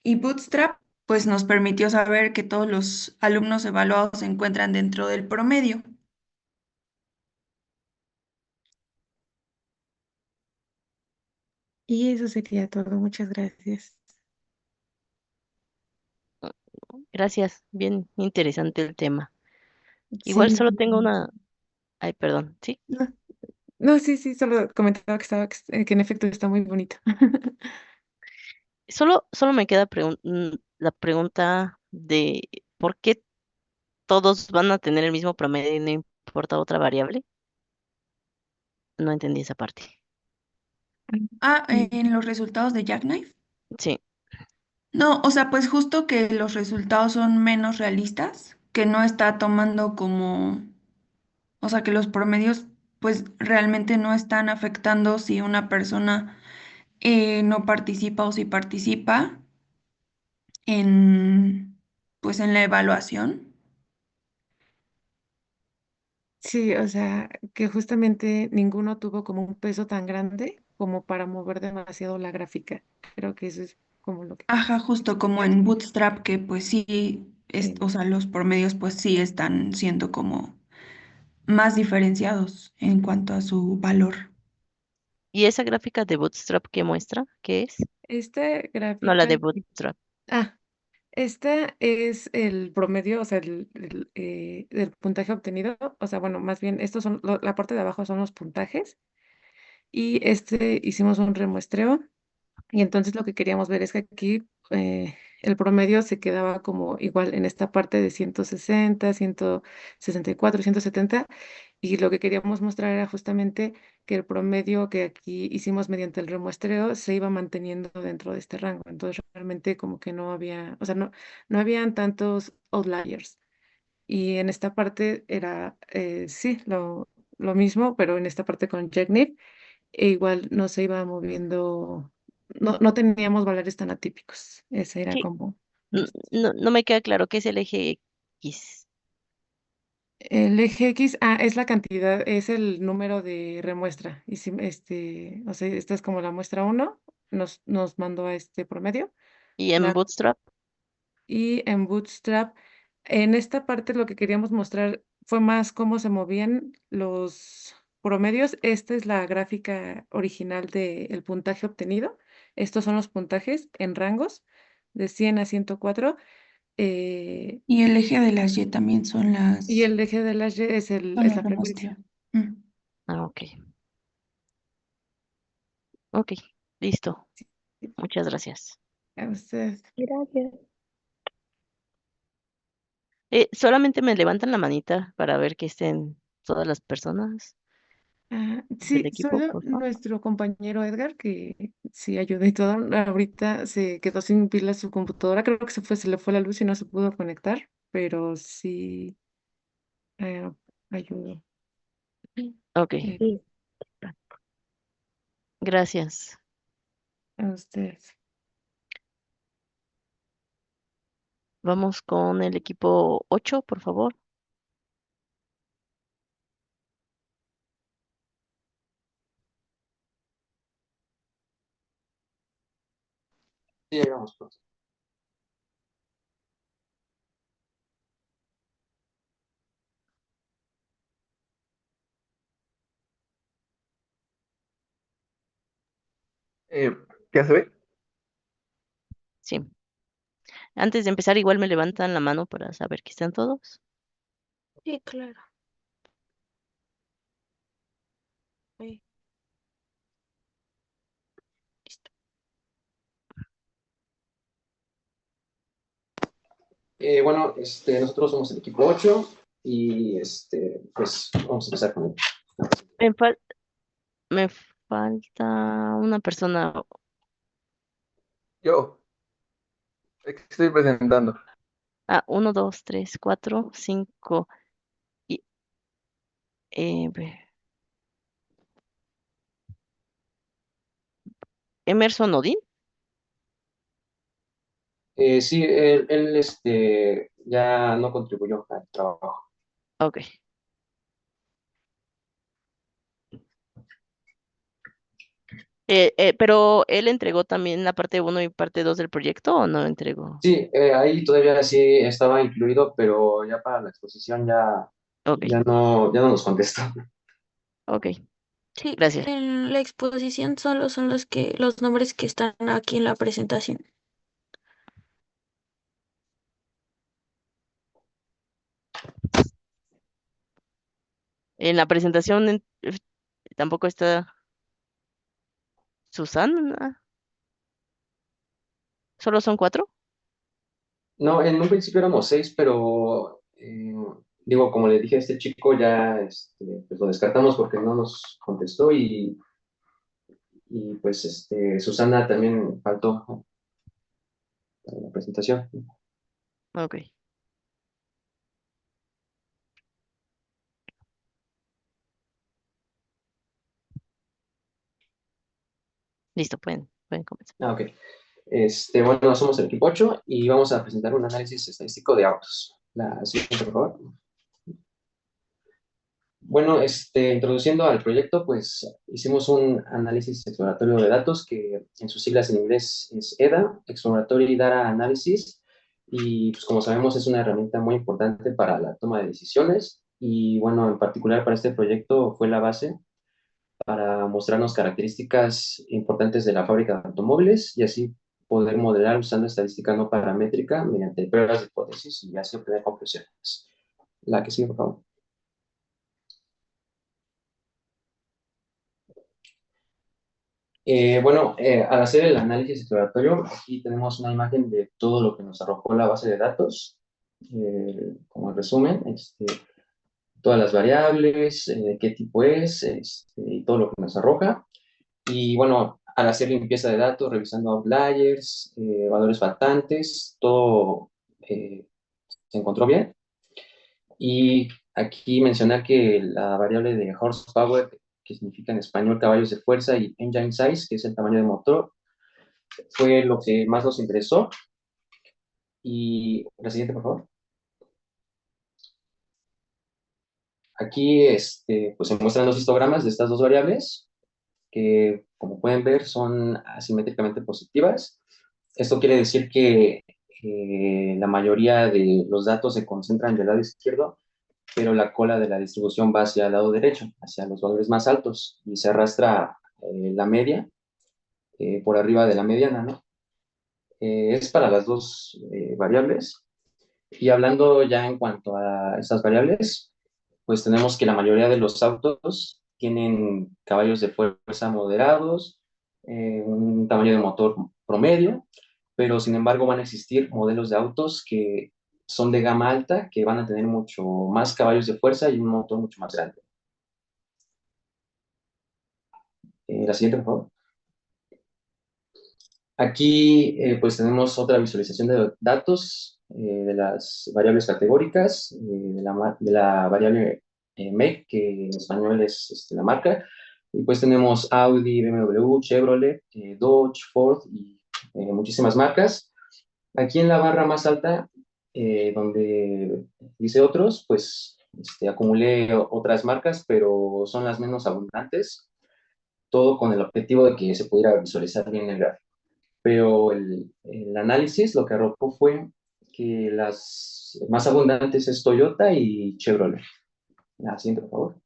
y Bootstrap pues nos permitió saber que todos los alumnos evaluados se encuentran dentro del promedio. Y eso sería todo. Muchas gracias. Gracias, bien interesante el tema. Igual Sí, solo tengo una, ay, perdón, ¿sí? no, no, sí, sí, solo comentaba que en efecto está muy bonito. Solo me queda la pregunta de ¿por qué todos van a tener el mismo promedio y no importa otra variable? No entendí esa parte. Ah, Mm. en los resultados de Jackknife. Sí, No, o sea, pues justo que los resultados son menos realistas, que no está tomando como, o sea, que los promedios pues realmente no están afectando si una persona no participa o si participa en, pues en la evaluación. Sí, o sea, que justamente ninguno tuvo como un peso tan grande como para mover demasiado la gráfica. Creo que eso es como lo que Ajá, justo como quería en explicar. Bootstrap, que pues sí, Sí. o sea, los promedios pues sí están siendo como más diferenciados en cuanto a su valor. ¿y esa gráfica de Bootstrap que muestra? ¿Qué es? Esta No, la gráfica, de Bootstrap. ah, esta es el promedio, o sea, el puntaje obtenido. O sea, bueno, más bien, estos son, la parte de abajo son los puntajes. Y hicimos un remuestreo. Y entonces lo que queríamos ver es que aquí el promedio se quedaba como igual en esta parte de 160, 164, 170. Y lo que queríamos mostrar era justamente que el promedio que aquí hicimos mediante el remuestreo se iba manteniendo dentro de este rango. Entonces realmente como que no había, o sea, no habían tantos outliers. Y en esta parte era, sí, lo mismo, pero en esta parte con Jackknife e igual no se iba moviendo, no teníamos valores tan atípicos. Ese era Sí, como no me queda claro qué es el eje X. el eje X, es la cantidad, es el número de remuestra. Y si, o sea, esta es como la muestra uno, nos mandó a este promedio. ¿Y en La, Bootstrap? y en Bootstrap, en esta parte lo que queríamos mostrar fue más cómo se movían los promedios. Esta es la gráfica original del puntaje obtenido. Estos son los puntajes en rangos de 100 a 104. eh, Y el eje de las Y también y el eje de las Y es, son es los la de frecuencia. muestreo. Mm. Ah, ok. Ok, listo. Muchas gracias. A usted. Gracias. Solamente me levantan la manita para ver que estén todas las personas del Sí, equipo, solo por favor. nuestro compañero Edgar, que sí ayudó y todo, ahorita se quedó sin pila su computadora, creo que se le fue la luz y no se pudo conectar, pero sí eh, ayudó. Ok, Eh, Sí. gracias. a usted. Vamos con el equipo 8, por favor. Sí, ahí vamos, profe. Eh, ¿Ya se ve? Sí. Antes de empezar, igual me levantan la mano para saber que están todos. Sí, claro. Sí, listo. Bueno, nosotros somos el equipo 8 y pues vamos a empezar con la presentación. Me, fal- me falta una persona. Yo estoy presentando. Ah, 1, 2, 3, 4, 5. Y, Emerson Odín. Sí, él ya no contribuyó al trabajo. Ok. Pero él entregó también la parte uno y parte 2 del proyecto, ¿o no entregó? Sí, ahí todavía sí estaba incluido, pero ya para la exposición Ok, ya no nos contestó. ok. Sí, Gracias. en la exposición solo son los nombres que están aquí en la presentación. En la presentación tampoco está Susana. ¿Solo son 4? No, en un principio éramos 6, pero digo, como le dije a este chico, ya pues lo descartamos porque no nos contestó y pues Susana también faltó para la presentación. Ok. Listo, pueden comenzar. Ah, ok. Bueno, somos el equipo 8 y vamos a presentar un análisis estadístico de autos. La siguiente, por favor. Bueno, introduciendo al proyecto, pues hicimos un análisis exploratorio de datos que en sus siglas en inglés es EDA, Exploratory Data Analysis, y pues como sabemos es una herramienta muy importante para la toma de decisiones y bueno, en particular para este proyecto fue la base para mostrarnos características importantes de la fábrica de automóviles y así poder modelar usando estadística no paramétrica mediante pruebas de hipótesis y así obtener conclusiones. La que sigue, por favor. Bueno, al hacer el análisis exploratorio, aquí tenemos una imagen de todo lo que nos arrojó la base de datos. Como resumen, todas las variables, qué tipo es, y todo lo que nos arroja. Y bueno, al hacer limpieza de datos, revisando outliers, valores faltantes, todo se encontró bien. Y aquí mencionar que la variable de horsepower, que significa en español caballos de fuerza, y engine size, que es el tamaño del motor, fue lo que más nos interesó. Y la siguiente, por favor. Aquí pues se muestran los histogramas de estas dos variables, que como pueden ver son asimétricamente positivas. Esto quiere decir que la mayoría de los datos se concentran del lado izquierdo, pero la cola de la distribución va hacia el lado derecho, hacia los valores más altos, y se arrastra la media por arriba de la mediana, ¿no? Es para las dos variables. Y hablando ya en cuanto a estas variables, pues tenemos que la mayoría de los autos tienen caballos de fuerza moderados, un tamaño de motor promedio, pero sin embargo van a existir modelos de autos que son de gama alta, que van a tener mucho más caballos de fuerza y un motor mucho más grande. La siguiente, por favor. Aquí pues tenemos otra visualización de datos de las variables categóricas, de la variable make, que en español es la marca, y pues tenemos Audi, BMW, Chevrolet, Dodge, Ford y muchísimas marcas. Aquí en la barra más alta, donde dice otros, pues acumulé otras marcas, pero son las menos abundantes, todo con el objetivo de que se pudiera visualizar bien el gráfico. pero el análisis lo que arrojó fue que las más abundantes es Toyota y Chevrolet. La siguiente, por favor.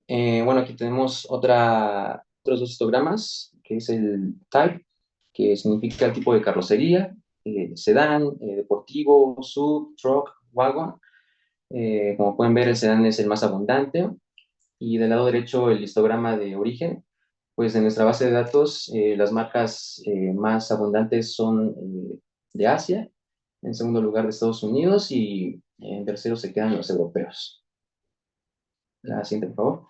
Bueno, aquí tenemos otros dos histogramas, que es el type, que significa el tipo de carrocería, sedán, deportivo, sub, truck, wagon. Como pueden ver, el sedán es el más abundante. Y del lado derecho, el histograma de origen. Pues en nuestra base de datos, las marcas más abundantes son de Asia, en segundo lugar de Estados Unidos y en tercero se quedan los europeos. La siguiente, por favor.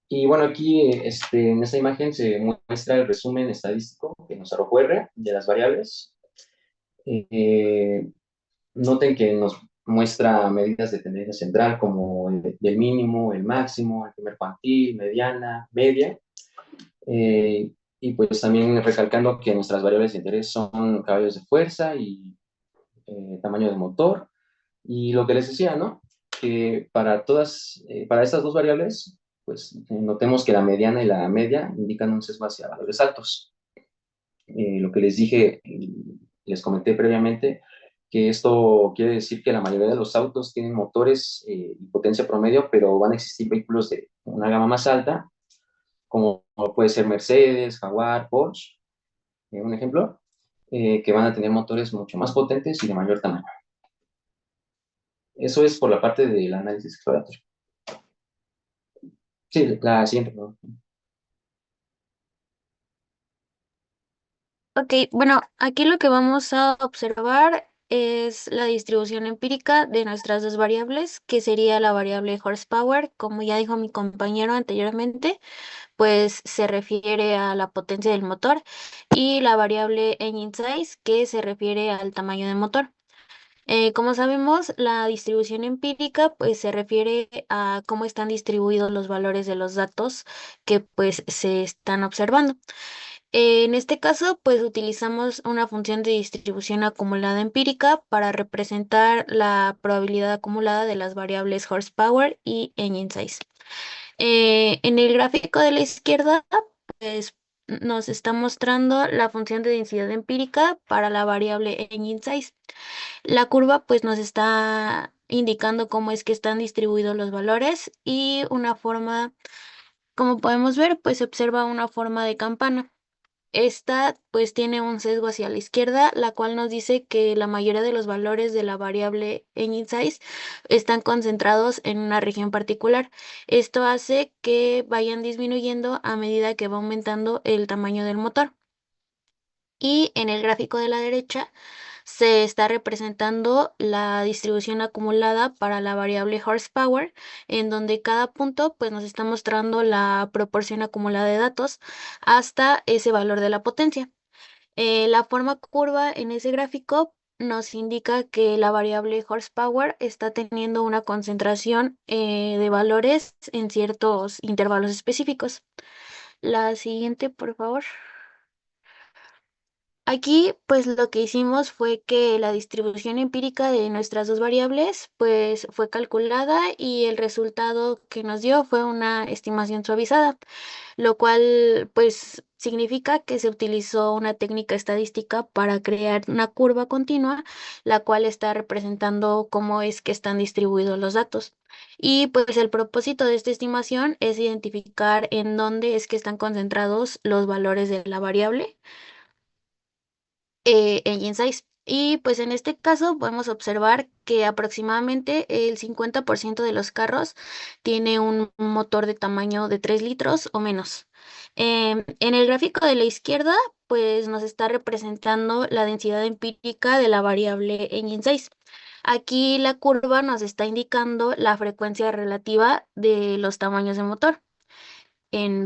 Y bueno, aquí en esta imagen se muestra el resumen estadístico que nos arrojó R de las variables. Noten que nos muestra medidas de tendencia central como del mínimo, el máximo, el primer cuantil, mediana, media. Y pues también recalcando que nuestras variables de interés son caballos de fuerza y tamaño de motor. Y lo que les decía, ¿no? Que para estas dos variables, pues notemos que la mediana y la media indican un sesgo hacia valores altos. Lo que les dije, les comenté previamente, que esto quiere decir que la mayoría de los autos tienen motores y potencia promedio, pero van a existir vehículos de una gama más alta, como puede ser Mercedes, Jaguar, Porsche, un ejemplo, que van a tener motores mucho más potentes y de mayor tamaño. Eso es por la parte del análisis exploratorio. Sí, la siguiente, por favor. Ok, bueno, aquí lo que vamos a observar es la distribución empírica de nuestras dos variables, que sería la variable horsepower, como ya dijo mi compañero anteriormente, pues se refiere a la potencia del motor, y la variable engine size, que se refiere al tamaño del motor. Como sabemos, la distribución empírica pues se refiere a cómo están distribuidos los valores de los datos que pues se están observando. En este caso, pues utilizamos una función de distribución acumulada empírica para representar la probabilidad acumulada de las variables horsepower y engine size. En el gráfico de la izquierda, pues nos está mostrando la función de densidad empírica para la variable engine size. La curva pues nos está indicando cómo es que están distribuidos los valores y una forma, como podemos ver, pues se observa una forma de campana. Esta pues tiene un sesgo hacia la izquierda, la cual nos dice que la mayoría de los valores de la variable engine size están concentrados en una región particular. Esto hace que vayan disminuyendo a medida que va aumentando el tamaño del motor. Y en el gráfico de la derecha se está representando la distribución acumulada para la variable horsepower, en donde cada punto pues nos está mostrando la proporción acumulada de datos hasta ese valor de la potencia. La forma curva en ese gráfico nos indica que la variable horsepower está teniendo una concentración de valores en ciertos intervalos específicos. La siguiente, por favor. Aquí, pues lo que hicimos fue que la distribución empírica de nuestras dos variables, pues fue calculada y el resultado que nos dio fue una estimación suavizada, lo cual, pues, significa que se utilizó una técnica estadística para crear una curva continua, la cual está representando cómo es que están distribuidos los datos. Y pues el propósito de esta estimación es identificar en dónde es que están concentrados los valores de la variable engine size. Y pues en este caso podemos observar que aproximadamente el 50% de los carros tiene un motor de tamaño de 3 litros o menos. En el gráfico de la izquierda, pues nos está representando la densidad empírica de la variable engine size. Aquí la curva nos está indicando la frecuencia relativa de los tamaños de motor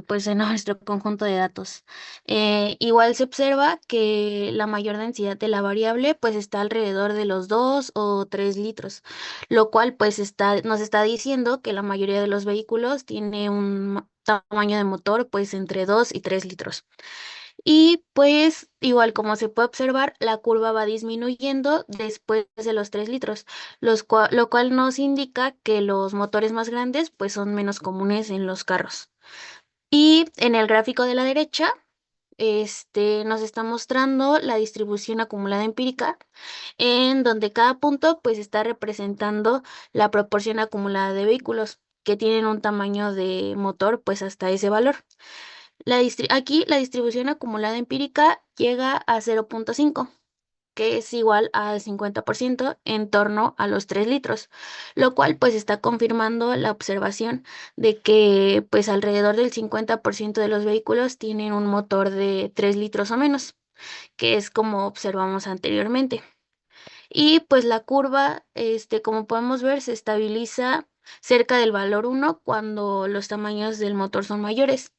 pues, en nuestro conjunto de datos. Igual se observa que la mayor densidad de la variable pues está alrededor de los 2 o 3 litros, lo cual pues nos está diciendo que la mayoría de los vehículos tiene un tamaño de motor pues entre 2 y 3 litros. Y pues igual como se puede observar, la curva va disminuyendo después de los 3 litros, lo cual nos indica que los motores más grandes pues son menos comunes en los carros. Y en el gráfico de la derecha, nos está mostrando la distribución acumulada empírica, en donde cada punto pues está representando la proporción acumulada de vehículos que tienen un tamaño de motor pues hasta ese valor. Aquí la distribución acumulada empírica llega a 0.5, que es igual al 50% en torno a los 3 litros, lo cual pues está confirmando la observación de que pues alrededor del 50% de los vehículos tienen un motor de 3 litros o menos, que es como observamos anteriormente. Y pues la curva, como podemos ver, se estabiliza cerca del valor 1 cuando los tamaños del motor son mayores.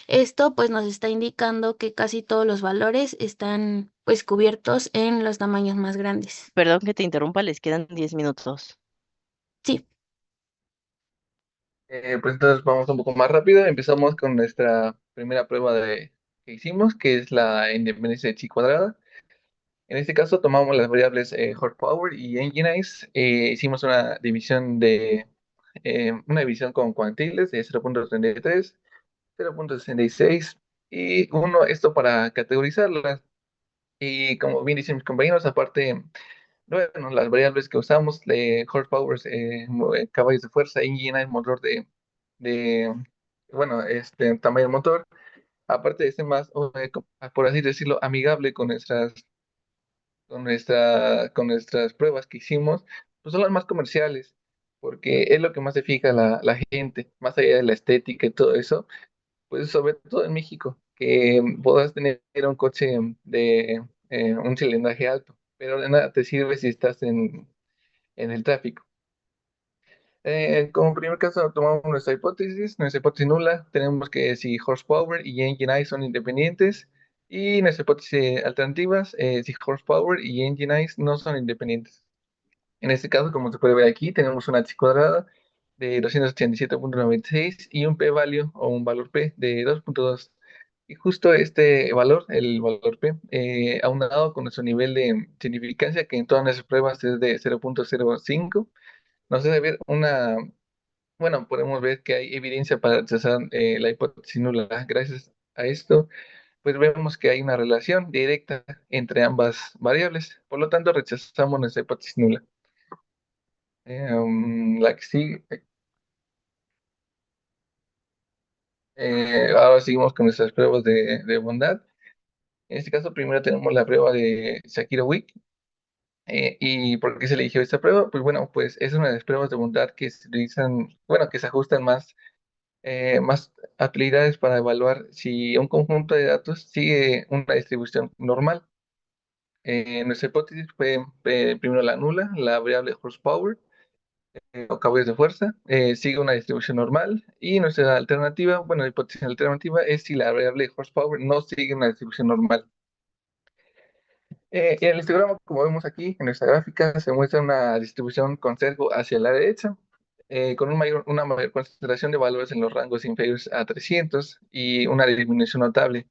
Esto pues nos está indicando que casi todos los valores están pues cubiertos en los tamaños más grandes. Perdón que te interrumpa, les quedan 10 minutos. Sí. Pues entonces vamos un poco más rápido. Empezamos con nuestra primera prueba que hicimos, que es la independencia de chi cuadrada. En este caso tomamos las variables horsepower y engine ice. Hicimos una división con cuantiles de 0.33, 0.66 y 1, esto para categorizarlas. Y como bien dicen mis compañeros, aparte, bueno, las variables que usamos, de horsepower, caballos de fuerza, engine ice, motor de bueno, tamaño del motor, aparte de ser más, por así decirlo, amigable con nuestras pruebas que hicimos, pues son las más comerciales, porque es lo que más se fija la gente, más allá de la estética y todo eso, pues sobre todo en México, que puedas tener un coche de un cilindraje alto, pero de nada te sirve si estás en el tráfico. Como primer caso, tomamos nuestra hipótesis nula, tenemos que si horsepower y engine ice son independientes, y nuestra hipótesis alternativas, si horsepower y engine ice no son independientes. En este caso, como se puede ver aquí, tenemos una h cuadrada de 287.96 y un p-value o un valor p de 2.2. Y justo este valor, el valor p, aunado con nuestro nivel de significancia, que en todas nuestras pruebas es de 0.05, nos hace ver bueno, podemos ver que hay evidencia para rechazar la hipótesis nula. Gracias a esto, pues vemos que hay una relación directa entre ambas variables. Por lo tanto, rechazamos nuestra hipótesis nula. La que sigue. Ahora seguimos con nuestras pruebas de bondad. En este caso, primero tenemos la prueba de Shakiro-Wick. ¿Y por qué se eligió esta prueba? Pues bueno, pues es una de las pruebas de bondad que se utilizan, bueno, que se ajustan más habilidades para evaluar si un conjunto de datos sigue una distribución normal. Nuestra hipótesis fue primero la nula, la variable horsepower o caballos de fuerza, sigue una distribución normal, y nuestra alternativa, bueno, la hipótesis alternativa es si la variable horsepower no sigue una distribución normal. En el histograma, como vemos aquí en nuestra gráfica, se muestra una distribución con sesgo hacia la derecha, con una mayor concentración de valores en los rangos inferiores a 300 y una disminución notable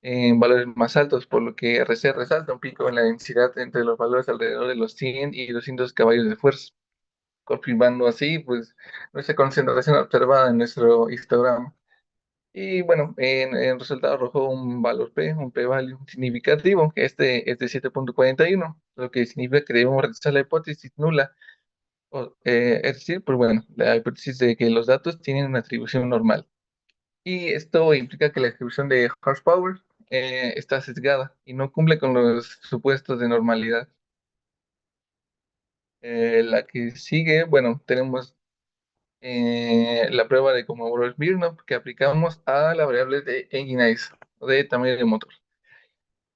en valores más altos, por lo que se resalta un pico en la densidad entre los valores alrededor de los 100 y 200 caballos de fuerza, confirmando así pues nuestra concentración observada en nuestro histograma. Y bueno, en resultado arrojó un valor P, un p-value significativo, que es de 7.41, lo que significa que debemos rechazar la hipótesis nula. Es decir, pues bueno, la hipótesis de que los datos tienen una atribución normal. Y esto implica que la distribución de horsepower está sesgada y no cumple con los supuestos de normalidad. La que sigue, bueno, tenemos la prueba de Komodoro-Smirnov que aplicamos a la variable de engine ice, o de tamaño del motor.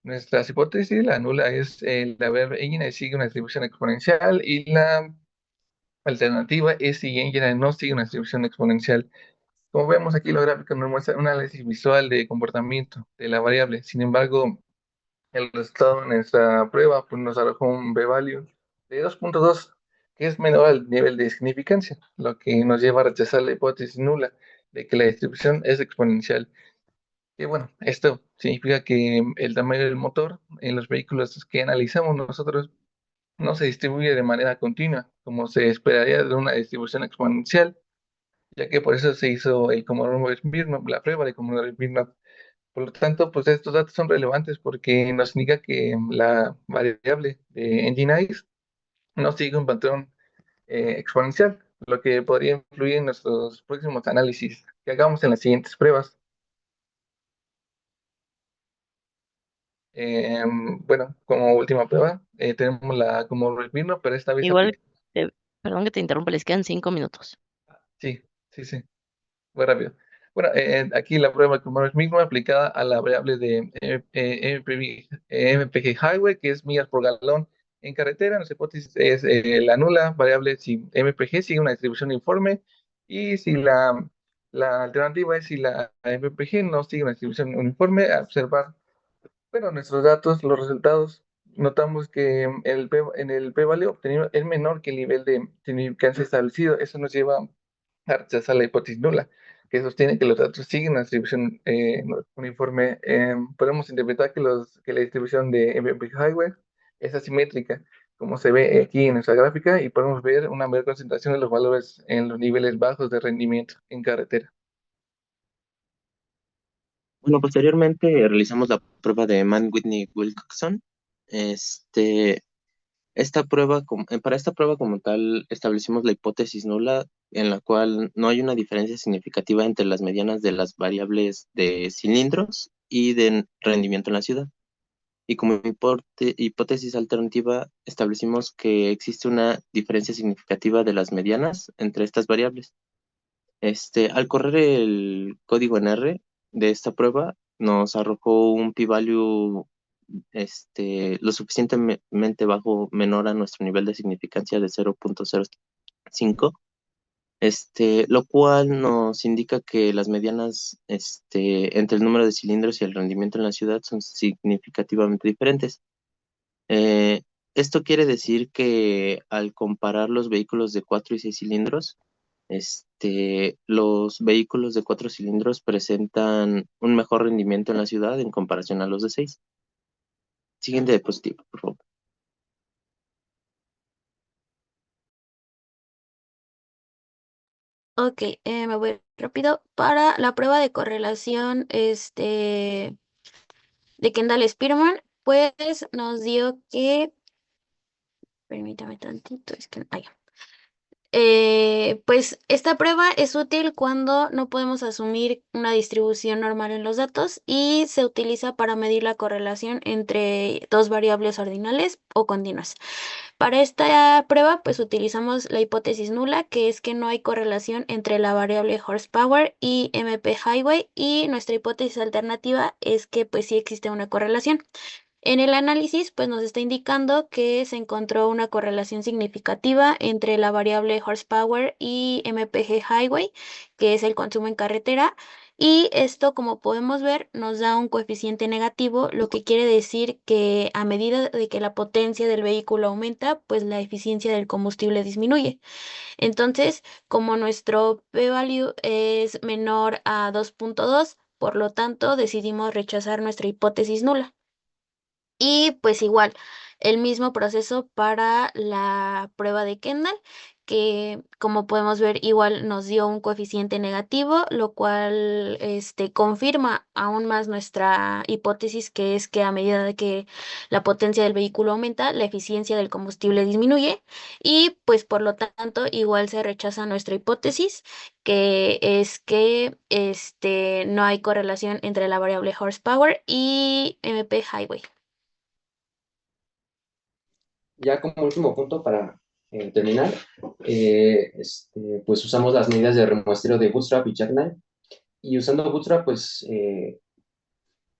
Nuestras hipótesis, la nula es la variable engine ice sigue una distribución exponencial, y la alternativa es si engine no sigue una distribución exponencial. Como vemos aquí, los gráficos nos muestran un análisis visual de comportamiento de la variable. Sin embargo, el resultado de nuestra prueba pues, nos arrojó un p-value de 2.2, que es menor al nivel de significancia, lo que nos lleva a rechazar la hipótesis nula de que la distribución es exponencial. Y bueno, esto significa que el tamaño del motor en los vehículos que analizamos nosotros no se distribuye de manera continua, como se esperaría de una distribución exponencial, ya que por eso se hizo el Kolmogorov-Smirnov, la prueba de Kolmogorov-Smirnov. Por lo tanto, pues estos datos son relevantes porque nos indica que la variable de Engine Eyes no sigue un patrón exponencial, lo que podría influir en nuestros próximos análisis que hagamos en las siguientes pruebas. Bueno, como última prueba, tenemos la como Smirnov, pero esta vez Igual, aplica. perdón que te interrumpa, les quedan 5 minutos. Sí, sí, sí. Muy rápido. Bueno, aquí la prueba como es misma aplicada a la variable de MPG Highway, que es millas por galón en carretera. Nuestra hipótesis es la nula variable si MPG sigue una distribución uniforme y si la alternativa es si la MPG no sigue una distribución uniforme, a observar, bueno, nuestros datos, los resultados, notamos que en el p-value obtenido es menor que el nivel de significancia establecido. Eso nos lleva a rechazar la hipótesis nula, que sostiene que los datos siguen una distribución uniforme. Podemos interpretar que la distribución de MVP Highway es asimétrica, como se ve aquí en nuestra gráfica, y podemos ver una mayor concentración de los valores en los niveles bajos de rendimiento en carretera. Bueno, posteriormente realizamos la prueba de Mann-Whitney-Wilcoxon. Este, para esta prueba como tal establecimos la hipótesis nula en la cual no hay una diferencia significativa entre las medianas de las variables de cilindros y de rendimiento en la ciudad. Y como hipótesis alternativa establecimos que existe una diferencia significativa de las medianas entre estas variables. Al correr el código en R de esta prueba, nos arrojó un p-value lo suficientemente bajo, menor a nuestro nivel de significancia de 0.05, lo cual nos indica que las medianas entre el número de cilindros y el rendimiento en la ciudad son significativamente diferentes. Eh, Esto quiere decir que al comparar los vehículos de 4 y 6 cilindros, los vehículos de 4 cilindros presentan un mejor rendimiento en la ciudad en comparación a los de 6. Siguiente diapositiva, por favor. Ok, me voy rápido. Para la prueba de correlación de Kendall Spearman, pues nos dio que, permítame tantito, es que, pues esta prueba es útil cuando no podemos asumir una distribución normal en los datos y se utiliza para medir la correlación entre dos variables ordinales o continuas. Para esta prueba, pues utilizamos la hipótesis nula, que es que no hay correlación entre la variable horsepower y MP Highway, y nuestra hipótesis alternativa es que pues sí existe una correlación. En el análisis, pues nos está indicando que se encontró una correlación significativa entre la variable horsepower y MPG Highway, que es el consumo en carretera. Y esto, como podemos ver, nos da un coeficiente negativo, lo que quiere decir que a medida de que la potencia del vehículo aumenta, pues la eficiencia del combustible disminuye. Entonces, como nuestro p-value es menor a 2.2, por lo tanto, decidimos rechazar nuestra hipótesis nula. Y pues igual, el mismo proceso para la prueba de Kendall, que como podemos ver igual nos dio un coeficiente negativo, lo cual confirma aún más nuestra hipótesis, que es que a medida de que la potencia del vehículo aumenta, la eficiencia del combustible disminuye, y pues por lo tanto igual se rechaza nuestra hipótesis, que es que no hay correlación entre la variable horsepower y MP Highway. Ya como último punto para terminar, pues usamos las medidas de remuestreo de Bootstrap y Jackknife. Y usando Bootstrap, pues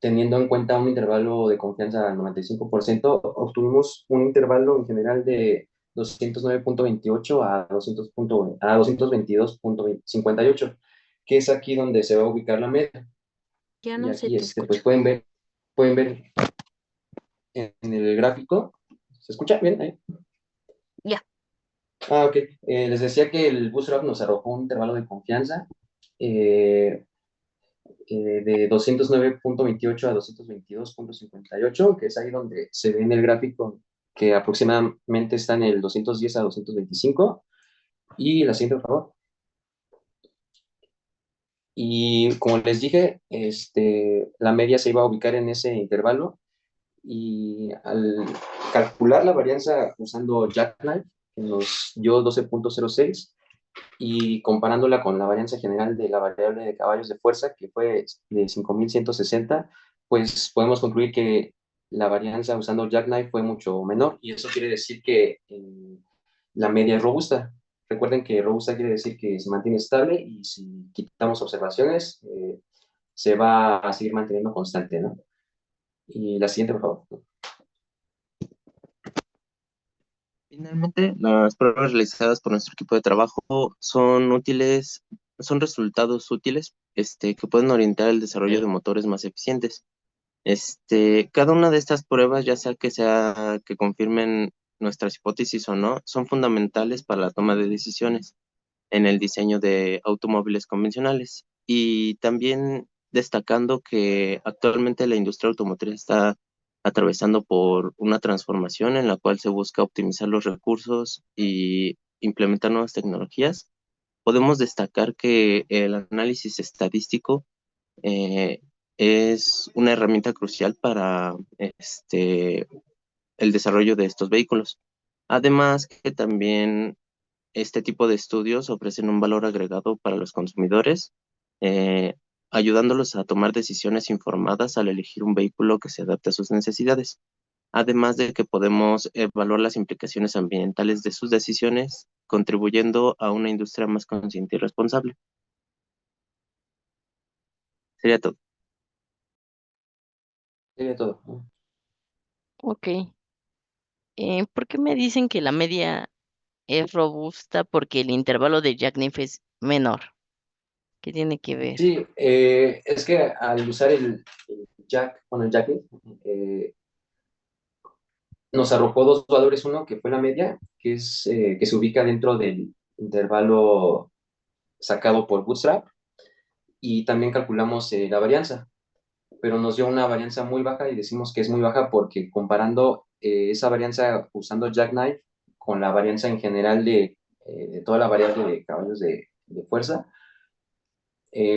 teniendo en cuenta un intervalo de confianza al 95%, obtuvimos un intervalo en general de 209.28 a 222.58, que es aquí donde se va a ubicar la media. Ya Y no se aquí te escucha. pues pueden ver en el gráfico. ¿Se escucha bien ahí? Ya. Ok. Les decía que el Bootstrap nos arrojó un intervalo de confianza. de 209.28 a 222.58, que es ahí donde se ve en el gráfico que aproximadamente está en el 210 a 225. Y la siguiente, por favor. Y como les dije, la media se iba a ubicar en ese intervalo. Y al calcular la varianza usando Jackknife, que nos dio 12.06, y comparándola con la varianza general de la variable de caballos de fuerza, que fue de 5.160, pues podemos concluir que la varianza usando Jackknife fue mucho menor, y eso quiere decir que la media es robusta. Recuerden que robusta quiere decir que se mantiene estable, y si quitamos observaciones, se va a seguir manteniendo constante, ¿no? Y la siguiente, por favor. Finalmente, las pruebas realizadas por nuestro equipo de trabajo son útiles, son resultados útiles, que pueden orientar el desarrollo de motores más eficientes. Cada una de estas pruebas, ya sea que confirmen nuestras hipótesis o no, son fundamentales para la toma de decisiones en el diseño de automóviles convencionales. Y también destacando que actualmente la industria automotriz está atravesando por una transformación en la cual se busca optimizar los recursos y implementar nuevas tecnologías. Podemos destacar que el análisis estadístico eh, es una herramienta crucial para el desarrollo de estos vehículos. Además que también este tipo de estudios ofrecen un valor agregado para los consumidores, eh, ayudándolos a tomar decisiones informadas al elegir un vehículo que se adapte a sus necesidades. Además de que podemos evaluar las implicaciones ambientales de sus decisiones, contribuyendo a una industria más consciente y responsable. Sería todo. Sería todo. Ok. ¿Por qué me dicen que la media es robusta? Porque el intervalo de Jackknife es menor. ¿Qué tiene que ver? Sí, es que al usar el jackknife, nos arrojó dos valores, uno que fue la media, que se ubica dentro del intervalo sacado por Bootstrap, y también calculamos la varianza, pero nos dio una varianza muy baja, y decimos que es muy baja porque comparando esa varianza usando Jackknife con la varianza en general de toda la variable de caballos de fuerza,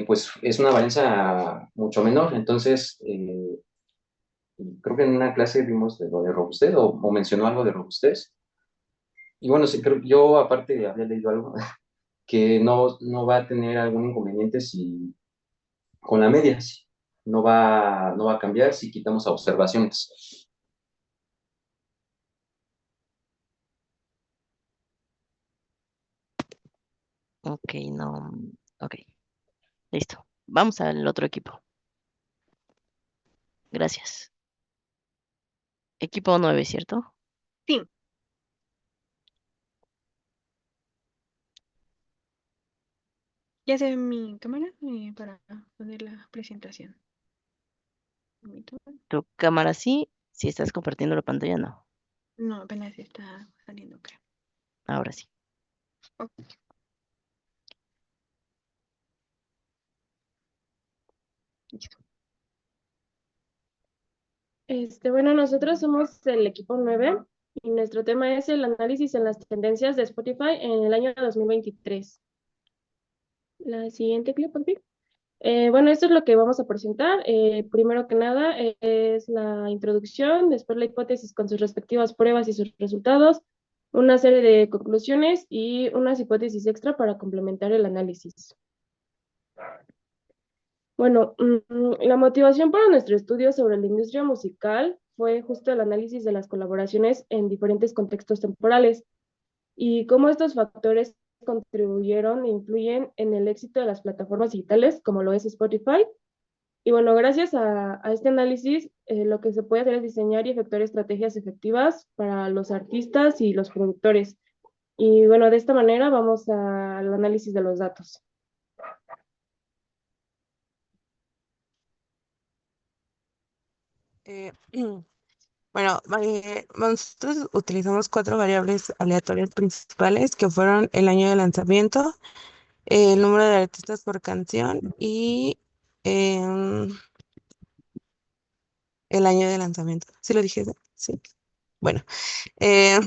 pues es una varianza mucho menor. Entonces, creo que en una clase vimos de lo de robustez, o mencionó algo de robustez. Y bueno, sí, yo aparte había leído algo que no va a tener algún inconveniente si con la media, sí. No va a cambiar si quitamos observaciones. Ok, no. Ok, listo. Vamos al otro equipo. Gracias. Equipo 9, ¿cierto? Sí. Ya se ve mi cámara para poner la presentación. Permítame. Tu cámara sí. Si estás compartiendo la pantalla, no. No, apenas está saliendo, creo. Ahora sí. Ok. Listo. Bueno, nosotros somos el equipo 9 y nuestro tema es el análisis en las tendencias de Spotify en el año 2023. La siguiente clip, por favor. Bueno, esto es lo que vamos a presentar. Primero que nada es la introducción, después la hipótesis con sus respectivas pruebas y sus resultados, una serie de conclusiones y unas hipótesis extra para complementar el análisis. Bueno, la motivación para nuestro estudio sobre la industria musical fue justo el análisis de las colaboraciones en diferentes contextos temporales y cómo estos factores contribuyeron e influyen en el éxito de las plataformas digitales, como lo es Spotify. Y bueno, gracias a este análisis, lo que se puede hacer es diseñar y efectuar estrategias efectivas para los artistas y los productores. Y bueno, de esta manera vamos al análisis de los datos. Eh, Bueno, nosotros utilizamos cuatro variables aleatorias principales que fueron el año de lanzamiento, el número de artistas por canción y em, el año de lanzamiento. ¿Sí lo dije? Sí. Bueno, eh,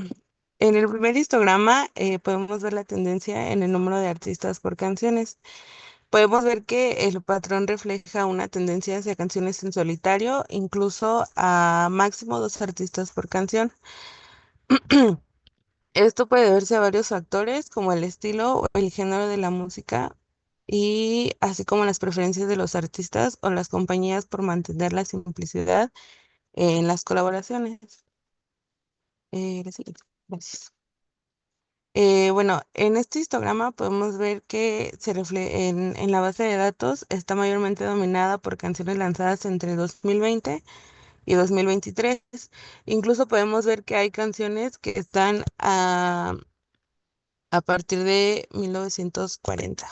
en el primer histograma podemos ver la tendencia en el número de artistas por canciones. Podemos ver que el patrón refleja una tendencia hacia canciones en solitario, incluso a máximo 2 artistas por canción. Esto puede deberse a varios factores como el estilo o el género de la música y así como las preferencias de los artistas o las compañías por mantener la simplicidad en las colaboraciones. La siguiente. Gracias. Bueno, en este histograma podemos ver que en la base de datos está mayormente dominada por canciones lanzadas entre 2020 y 2023. Incluso podemos ver que hay canciones que están a partir de 1940.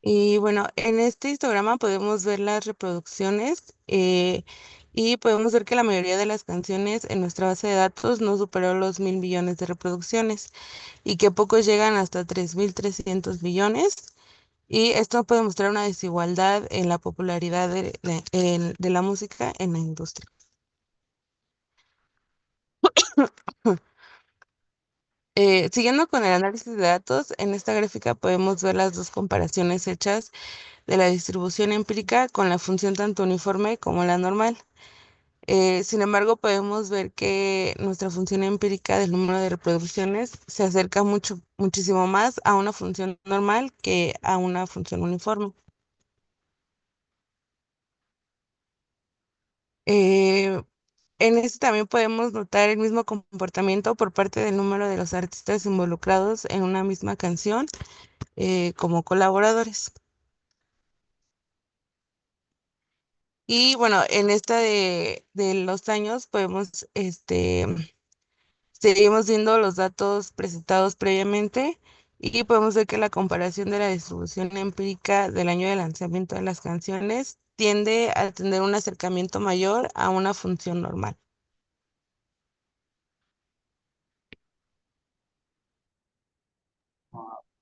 Y bueno, en este histograma podemos ver las reproducciones y podemos ver que la mayoría de las canciones en nuestra base de datos no superó los 1.000 millones de reproducciones y que pocos llegan hasta 3.300 millones. Y esto puede mostrar una desigualdad en la popularidad de la música en la industria. Siguiendo con el análisis de datos, en esta gráfica podemos ver las dos comparaciones hechas de la distribución empírica con la función tanto uniforme como la normal. Sin embargo, podemos ver que nuestra función empírica del número de reproducciones se acerca muchísimo más a una función normal que a una función uniforme. Eh, en este también podemos notar el mismo comportamiento por parte del número de los artistas involucrados en una misma canción como colaboradores. Y bueno, en esta de los años podemos, seguimos viendo los datos presentados previamente y podemos ver que la comparación de la distribución empírica del año de lanzamiento de las canciones tiende a tener un acercamiento mayor a una función normal.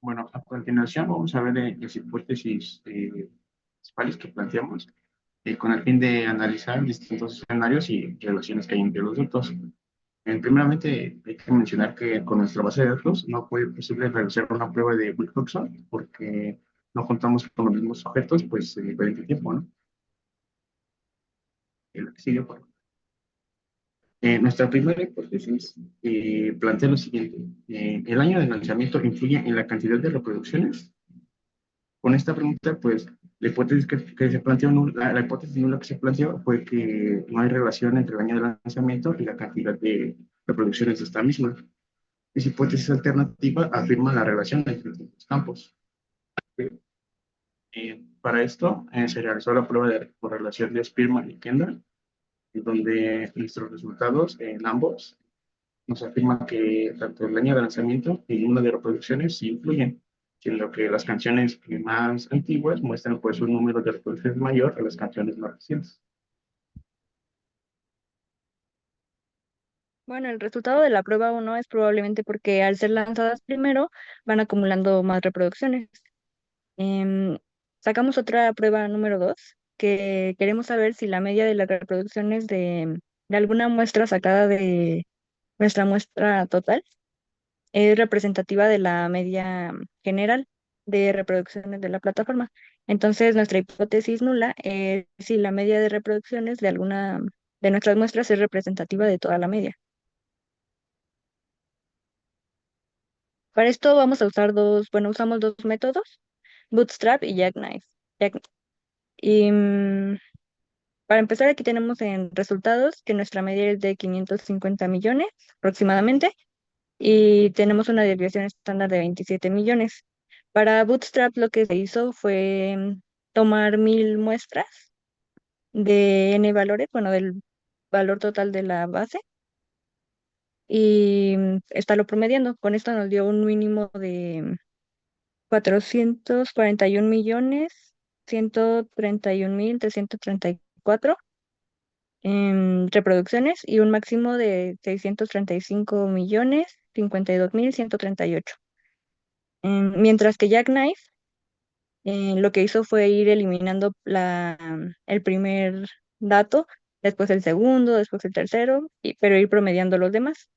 Bueno, a continuación vamos a ver las hipótesis principales que planteamos con el fin de analizar distintos escenarios y relaciones que hay entre los datos. Primeramente, hay que mencionar que con nuestra base de datos no fue posible realizar una prueba de Wilcoxon porque no contamos con los mismos objetos pues, en diferente tiempo, ¿no? El que sigue, por favor. Nuestra primera hipótesis plantea lo siguiente. ¿El año de lanzamiento influye en la cantidad de reproducciones? Con esta pregunta, pues, la hipótesis que se planteó, la hipótesis nula que se planteó fue que no hay relación entre el año de lanzamiento y la cantidad de reproducciones de esta misma. Esa hipótesis alternativa afirma la relación entre los campos. Para esto, se realizó la prueba de correlación de Spearman y Kendall, en donde nuestros resultados en ambos nos afirman que tanto el año de lanzamiento y el número de reproducciones sí influyen, siendo que las canciones más antiguas muestran pues un número de reproducciones mayor a las canciones más recientes. Bueno, el resultado de la prueba 1 es probablemente porque al ser lanzadas primero van acumulando más reproducciones. Em, Sacamos otra prueba número 2, que queremos saber si la media de las reproducciones de alguna muestra sacada de nuestra muestra total es representativa de la media general de reproducciones de la plataforma. Entonces, nuestra hipótesis nula es si la media de reproducciones de alguna de nuestras muestras es representativa de toda la media. Para esto vamos a usar usamos dos métodos, Bootstrap y Jackknife. Y para empezar, aquí tenemos en resultados que nuestra media es de 550 millones aproximadamente y tenemos una desviación estándar de 27 millones. Para Bootstrap lo que se hizo fue tomar 1.000 muestras de n valores, bueno, del valor total de la base y estarlo promediando. Con esto nos dio un mínimo de 441.131.334 reproducciones y un máximo de 635.052.138. Mientras que Jackknife Lo que hizo fue ir eliminando el primer dato, después el segundo, después el tercero, pero ir promediando los demás.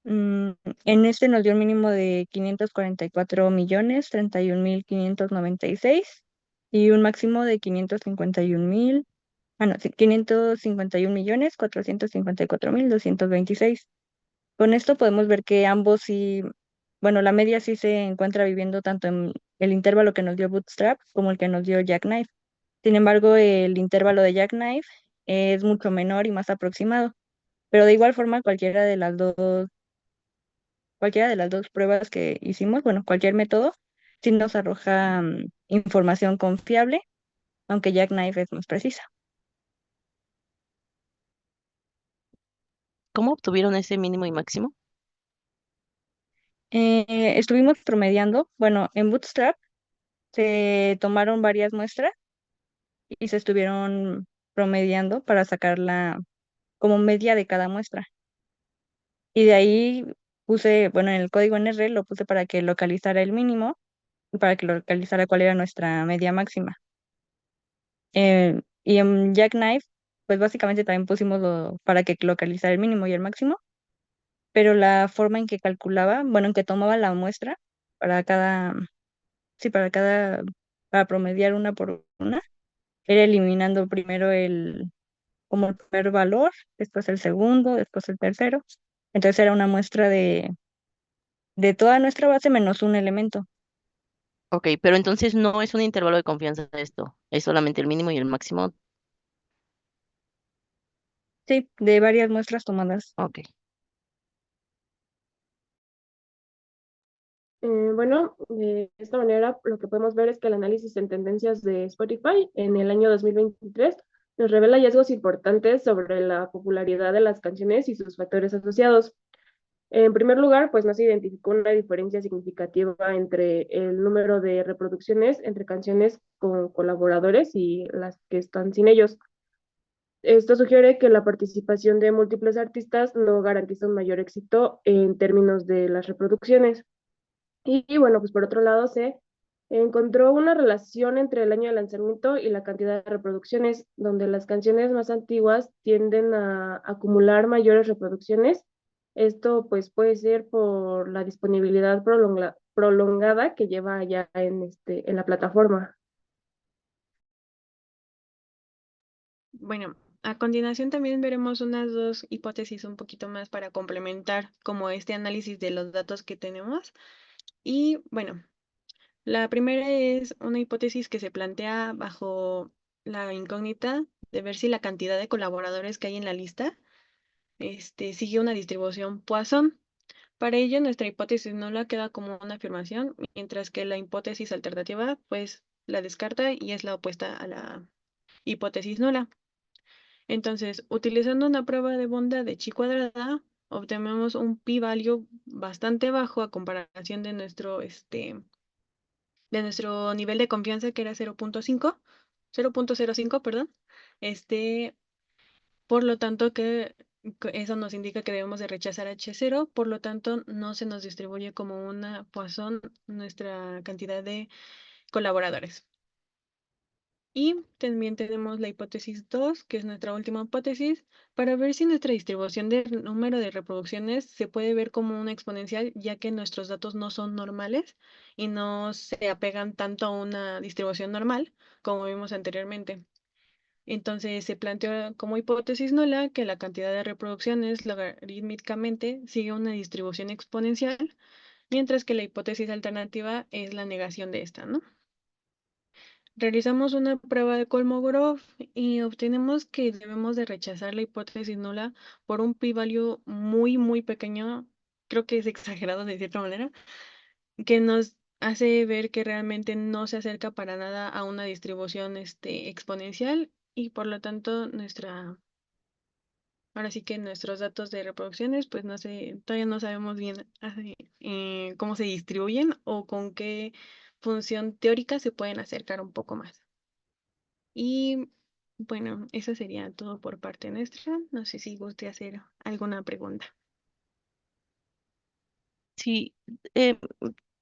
En este nos dio un mínimo de 544.031.596 y un máximo de 551.454.226. Con esto podemos ver que ambos sí, bueno, la media sí se encuentra viviendo tanto en el intervalo que nos dio Bootstrap como el que nos dio Jackknife. Sin embargo, el intervalo de Jackknife es mucho menor y más aproximado, pero de igual forma cualquiera de las dos pruebas que hicimos, bueno, cualquier método, sí nos arroja información confiable, aunque Jackknife es más precisa. ¿Cómo obtuvieron ese mínimo y máximo? Estuvimos promediando, bueno, en Bootstrap se tomaron varias muestras y se estuvieron promediando para sacarla como media de cada muestra. Y de ahí puse, bueno, en el código en R lo puse para que localizara el mínimo y para que localizara cuál era nuestra media máxima. Y en Jackknife, pues básicamente también pusimos para que localizara el mínimo y el máximo, pero la forma en que calculaba, bueno, en que tomaba la muestra para cada, sí, para promediar una por una, era eliminando primero como el primer valor, después el segundo, después el tercero. Entonces era una muestra de toda nuestra base menos un elemento. Ok, pero entonces no es un intervalo de confianza esto, es solamente el mínimo y el máximo. Sí, de varias muestras tomadas. Ok. Bueno, de esta manera lo que podemos ver es que el análisis en tendencias de Spotify en el año 2023 nos revela hallazgos importantes sobre la popularidad de las canciones y sus factores asociados. En primer lugar, pues no se identificó una diferencia significativa entre el número de reproducciones entre canciones con colaboradores y las que están sin ellos. Esto sugiere que la participación de múltiples artistas no garantiza un mayor éxito en términos de las reproducciones. Y bueno, pues por otro lado se encontró una relación entre el año de lanzamiento y la cantidad de reproducciones, donde las canciones más antiguas tienden a acumular mayores reproducciones. Esto pues puede ser por la disponibilidad prolongada que lleva ya en la plataforma. Bueno, a continuación también veremos unas dos hipótesis un poquito más para complementar como este análisis de los datos que tenemos. Y bueno, la primera es una hipótesis que se plantea bajo la incógnita de ver si la cantidad de colaboradores que hay en la lista sigue una distribución Poisson. Para ello, nuestra hipótesis nula queda como una afirmación, mientras que la hipótesis alternativa pues la descarta y es la opuesta a la hipótesis nula. Entonces, utilizando una prueba de bondad de chi cuadrada, obtenemos un p-value bastante bajo a comparación de nuestro nivel de confianza, que era 0.05, perdón. Por lo tanto, eso nos indica que debemos de rechazar H0, por lo tanto, no se nos distribuye como una Poisson nuestra cantidad de colaboradores. Y también tenemos la hipótesis 2, que es nuestra última hipótesis, para ver si nuestra distribución del número de reproducciones se puede ver como una exponencial, ya que nuestros datos no son normales y no se apegan tanto a una distribución normal, como vimos anteriormente. Entonces se planteó como hipótesis nula que la cantidad de reproducciones logarítmicamente sigue una distribución exponencial, mientras que la hipótesis alternativa es la negación de esta, ¿no? Realizamos una prueba de Kolmogorov y obtenemos que debemos de rechazar la hipótesis nula por un p-value muy, muy pequeño, creo que es exagerado de cierta manera, que nos hace ver que realmente no se acerca para nada a una distribución exponencial y por lo tanto ahora sí que nuestros datos de reproducciones pues no sé, todavía no sabemos bien cómo se distribuyen o con qué función teórica se pueden acercar un poco más. Y bueno, eso sería todo por parte nuestra. No sé si guste hacer alguna pregunta. Sí,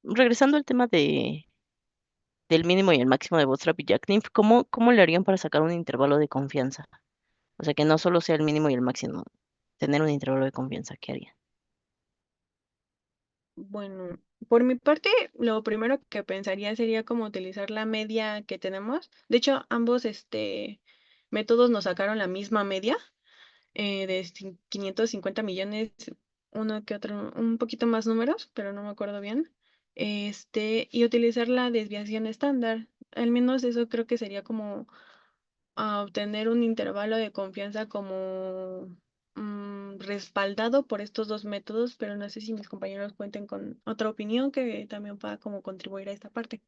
regresando al tema del mínimo y el máximo de Bootstrap y Jackknife, ¿cómo le harían para sacar un intervalo de confianza? O sea, que no solo sea el mínimo y el máximo, tener un intervalo de confianza, ¿qué harían? Bueno, por mi parte, lo primero que pensaría sería como utilizar la media que tenemos. De hecho, ambos métodos nos sacaron la misma media de 550 millones, uno que otro, un poquito más números, pero no me acuerdo bien. Y utilizar la desviación estándar. Al menos eso creo que sería como a obtener un intervalo de confianza como respaldado por estos dos métodos, pero no sé si mis compañeros cuenten con otra opinión que también pueda como contribuir a esta parte.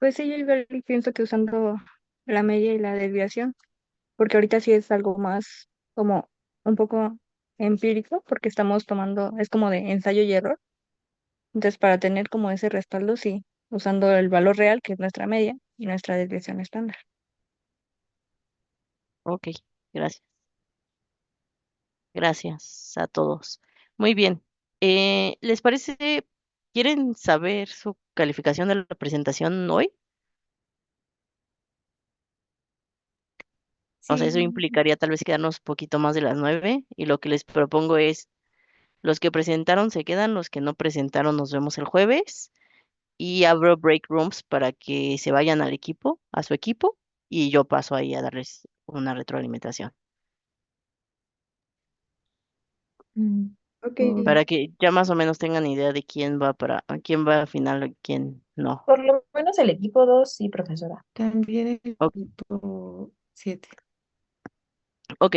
Pues sí, yo igual pienso que usando la media y la desviación, porque ahorita sí es algo más como un poco empírico, porque estamos tomando, es como de ensayo y error. Entonces, para tener como ese respaldo, sí, usando el valor real, que es nuestra media, y nuestra desviación estándar. Ok, gracias. Gracias a todos. Muy bien. ¿Les parece, quieren saber su calificación de la presentación hoy? O sea, eso Sí, implicaría tal vez quedarnos poquito más de las 9 y lo que les propongo es, los que presentaron se quedan, los que no presentaron nos vemos el jueves y abro break rooms para que se vayan al equipo, a su equipo, y yo paso ahí a darles una retroalimentación Ok, mm, para que ya más o menos tengan idea de quién va quién va a final y quién no. Por lo menos el equipo 2 sí, profesora. También el O- equipo 7. ok,